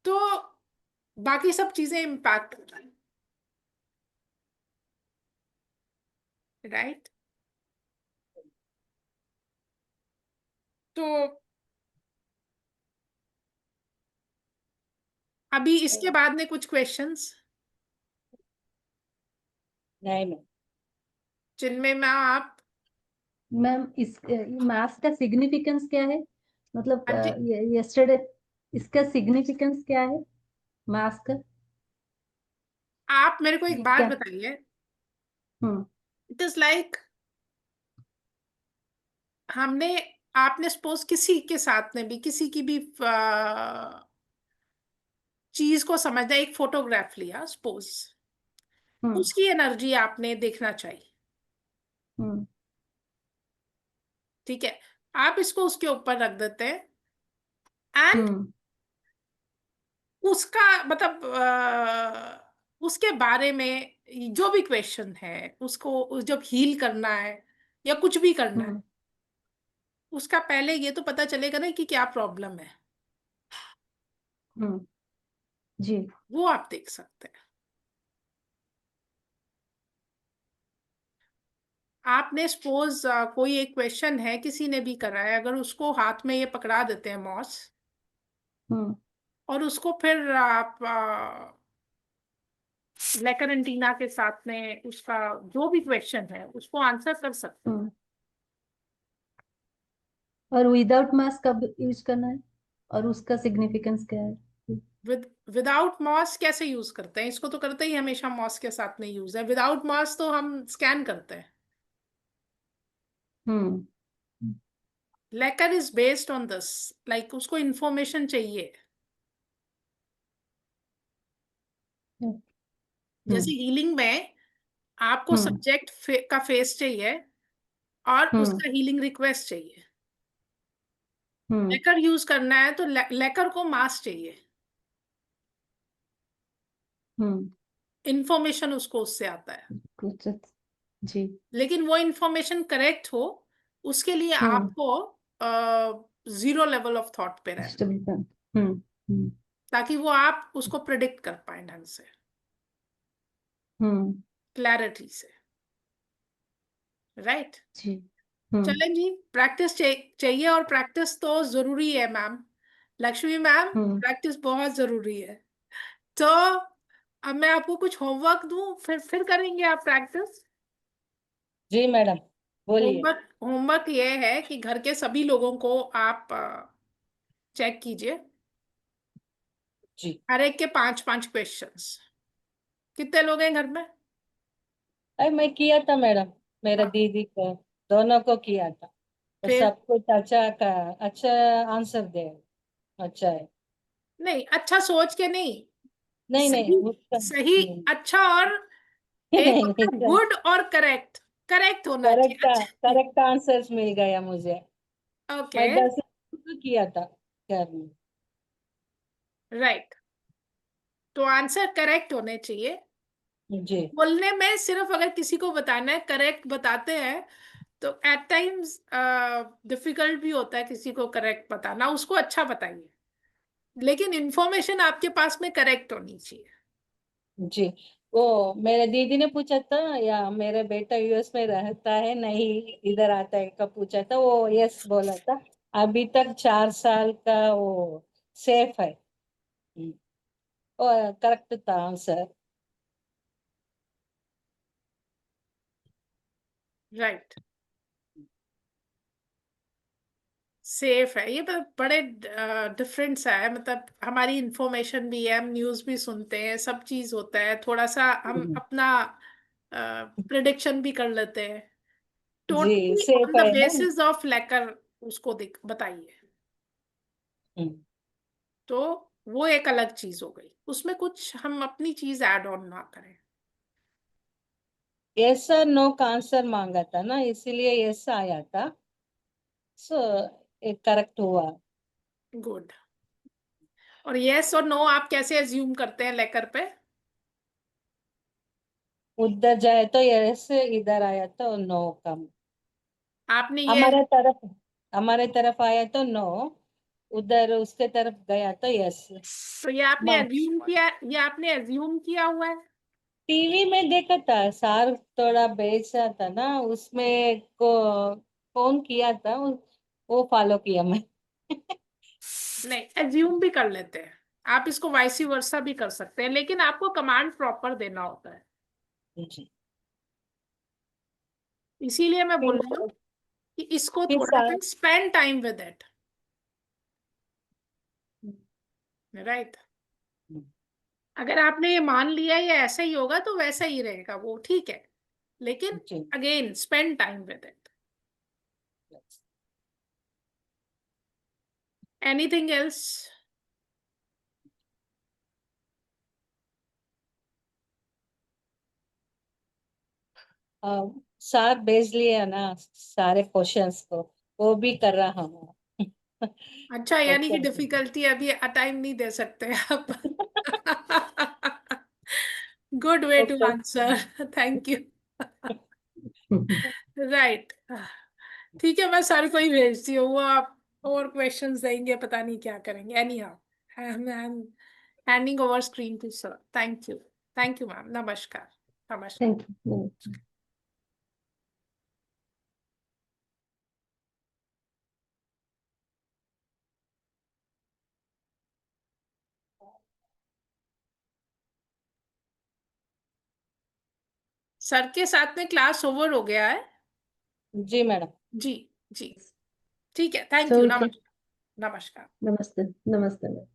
Speaker 4: तो बाकी सब चीजें इम्पैक्ट हो रही, राइट। तो अभी इसके बाद में कुछ क्वेश्चंस
Speaker 3: नहीं मैम।
Speaker 4: जिनमें मैं आप
Speaker 1: मैम इस मास का सिग्निफिकेंस क्या है? मतलब
Speaker 4: हाँ जी,
Speaker 1: यस्टरडे इसका सिग्निफिकेंस क्या है मास का?
Speaker 4: आप मेरे को एक बात
Speaker 1: क्या?
Speaker 4: बताइए।
Speaker 1: हम्म
Speaker 4: इट इज लाइक हमने आपने सपोज किसी के साथ में भी किसी की भी चीज को समझना, एक फोटोग्राफ लिया सपोज,
Speaker 1: हम्म
Speaker 4: उसकी एनर्जी आपने देखना चाहिए,
Speaker 1: हम्म
Speaker 4: ठीक है। आप इसको उसके ऊपर रख देते हैं एंड
Speaker 1: हम्म
Speaker 4: उसका मतलब उसके बारे में जो भी क्वेश्चन है उसको जब हील करना है या कुछ भी करना है,
Speaker 1: हम्म
Speaker 4: उसका पहले ये तो पता चलेगा ना कि क्या प्रॉब्लम है,
Speaker 1: हम्म, जी।
Speaker 4: वो आप देख सकते हैं। आपने सपोज कोई एक क्वेश्चन है किसी ने भी करा है, अगर उसको हाथ में ये पकड़ा देते हैं मॉस,
Speaker 1: हम्म
Speaker 4: और उसको फिर आप लेकर एंटीना के साथ में उसका जो भी क्वेश्चन है उसको आंसर कर सकते हैं।
Speaker 1: हम्म और विदाउट मास्क कब यूज करना है और उसका सिग्निफिकेंस क्या है?
Speaker 4: विदाउट मॉस कैसे यूज करते हैं? इसको तो करते ही हमेशा मॉस के साथ में यूज है। विदाउट मॉस तो हम स्कैन करते हैं।
Speaker 1: हम्म
Speaker 4: लेकर is based on this, like उसको इंफॉर्मेशन चाहिए। जैसे
Speaker 1: हम्म
Speaker 4: हीलिंग में आपको
Speaker 1: हम्म
Speaker 4: सब्जेक्ट का फेस चाहिए और
Speaker 1: हम्म
Speaker 4: उसका हीलिंग रिक्वेस्ट चाहिए।
Speaker 1: हम्म
Speaker 4: लेकर यूज करना है तो लेकर को मास चाहिए,
Speaker 1: हम्म
Speaker 4: इंफॉर्मेशन उसको उससे आता है।
Speaker 1: कुछ जी।
Speaker 4: लेकिन वो इंफॉर्मेशन करेक्ट हो उसके लिए
Speaker 1: हम्म
Speaker 4: आपको जीरो लेवल ऑफ थॉट पे रहना,
Speaker 1: डिस्टर्बेंस। हम्म
Speaker 4: ताकि वो आप उसको प्रिडिक्ट कर पाए ढंग से,
Speaker 1: हम्म
Speaker 4: क्लैरिटी से, राइट।
Speaker 1: जी। हम्म
Speaker 4: चलें जी, प्रैक्टिस चाहिए और प्रैक्टिस तो जरूरी है मैम। लक्ष्मी मैम,
Speaker 1: हम्म
Speaker 4: प्रैक्टिस बहुत जरूरी है। तो अब मैं आपको कुछ होमवर्क दूं, फिर करेंगे आप प्रैक्टिस।
Speaker 3: जी मैडम बोलिए।
Speaker 4: होमवर्क होमवर्क ये है कि घर के सभी लोगों को आप चेक कीजिए,
Speaker 3: जी।
Speaker 4: हर एक के 5-5 क्वेश्चंस। कितने लोग हैं घर में?
Speaker 3: अरे मैं किया था मैडम, मेरा
Speaker 4: हाँ,
Speaker 3: दीदी को, दोनों को किया था। तो
Speaker 4: फिर
Speaker 3: सब कुछ अच्छा का अच्छा आंसर दे। अच्छा है।
Speaker 4: नहीं, अच्छा सोच के नहीं,
Speaker 3: नहीं नहीं
Speaker 4: सही,
Speaker 3: उसका
Speaker 4: सही,
Speaker 3: नहीं
Speaker 4: अच्छा, और एक
Speaker 3: नहीं
Speaker 4: होता है
Speaker 3: नहीं
Speaker 4: गुड और करेक्ट, करेक्ट होना चाहिए,
Speaker 3: करेक्ट
Speaker 4: अच्छा।
Speaker 3: करेक्ट आंसर्स मिल गया मुझे।
Speaker 4: ओके,
Speaker 3: मैं 10 किया था घर में।
Speaker 4: राइट। तो आंसर करेक्ट होने चाहिए।
Speaker 3: जी
Speaker 4: बोलने में सिर्फ अगर किसी को बताना है, करेक्ट बताते हैं, तो एट टाइम्स डिफिकल्ट भी होता है किसी को करेक्ट बताना, उसको अच्छा बताइए, लेकिन इंफॉर्मेशन आपके पास में करेक्ट होनी चाहिए।
Speaker 3: जी। वो मेरे दीदी ने पूछा था, या मेरा बेटा यूएस में रहता है नहीं इधर आता है, कब पूछा था, वो यस बोला था। अभी तक 4 साल का वो सेफ है। और करेक्ट था आंसर।
Speaker 4: राइट, सेफ है, ये बड़े डिफरेंस है, मतलब हमारी इंफॉर्मेशन भी है, हम न्यूज़ भी सुनते हैं, सब चीज होता है, थोड़ा सा हम अपना प्रिडिक्शन भी कर लेते हैं,
Speaker 3: जी
Speaker 4: टोटली
Speaker 3: सेफ
Speaker 4: ऑन द
Speaker 3: है ना।
Speaker 4: बेसिस ऑफ लेकर उसको बताइए,
Speaker 3: हम्म।
Speaker 4: तो वो एक अलग चीज हो गई, उसमें कुछ हम अपनी चीज ऐड ऑन ना करें।
Speaker 3: यस और नो का आंसर मांगा था ना, इसीलिए यस आया था। सो एक करेक्ट हुआ।
Speaker 4: गुड। और यस और नो आप कैसे एज्यूम करते हैं लेकर पे?
Speaker 3: उधर जाए तो यस, इधर आया तो नो का।
Speaker 4: आपने ये,
Speaker 3: हमारे तरफ हमारे तरफ आया तो नो, उधर उसके तरफ गया तो यस।
Speaker 4: तो ये आपने एज्यूम किया, ये आपने एज्यूम किया हुआ है?
Speaker 3: टीवी में देखा था, सार थोड़ा बेचा था ना उसमें को फोन किया था, वो फॉलो किया मैं।
Speaker 4: नहीं, एज्यूम भी कर लेते हैं, आप इसको वाइसी वर्सा भी कर सकते हैं, लेकिन आपको कमांड प्रॉपर देना होता है,
Speaker 3: जी।
Speaker 4: इसीलिए मैं बोल रही हूँ
Speaker 3: फिर
Speaker 4: कि इसको
Speaker 3: फिर
Speaker 4: थोड़ा सा spend time with it. Right, अगर आपने ये मान लिया ये ऐसा ही होगा तो वैसा ही रहेगा, वो ठीक है, लेकिन
Speaker 3: जी।
Speaker 4: Again spend time with it. Anything else?
Speaker 3: सार भेज लिया ना सारे क्वेश्चंस को, वो भी कर रहा हूँ।
Speaker 4: अच्छा, यानी कि
Speaker 3: अच्छा।
Speaker 4: डिफिकल्टी अभी टाइम नहीं दे सकते आप। Good way to
Speaker 3: okay.
Speaker 4: Answer, thank you. Right, ठीक है, मैं सर को ही भेजती हूँ, वो आप और क्वेश्चंस देंगे, पता नहीं क्या करेंगे। Anyhow, I am handing over screen to sir. Thank you, thank you ma'am, नमस्कार। नमस्कार।
Speaker 1: Thank you.
Speaker 4: सर के साथ में क्लास ओवर हो गया है।
Speaker 3: जी मैडम।
Speaker 4: जी, जी, ठीक है, थैंक
Speaker 1: सो
Speaker 4: यू,
Speaker 1: ओके,
Speaker 4: नमस्कार। नमस्कार।
Speaker 1: नमस्ते। नमस्ते।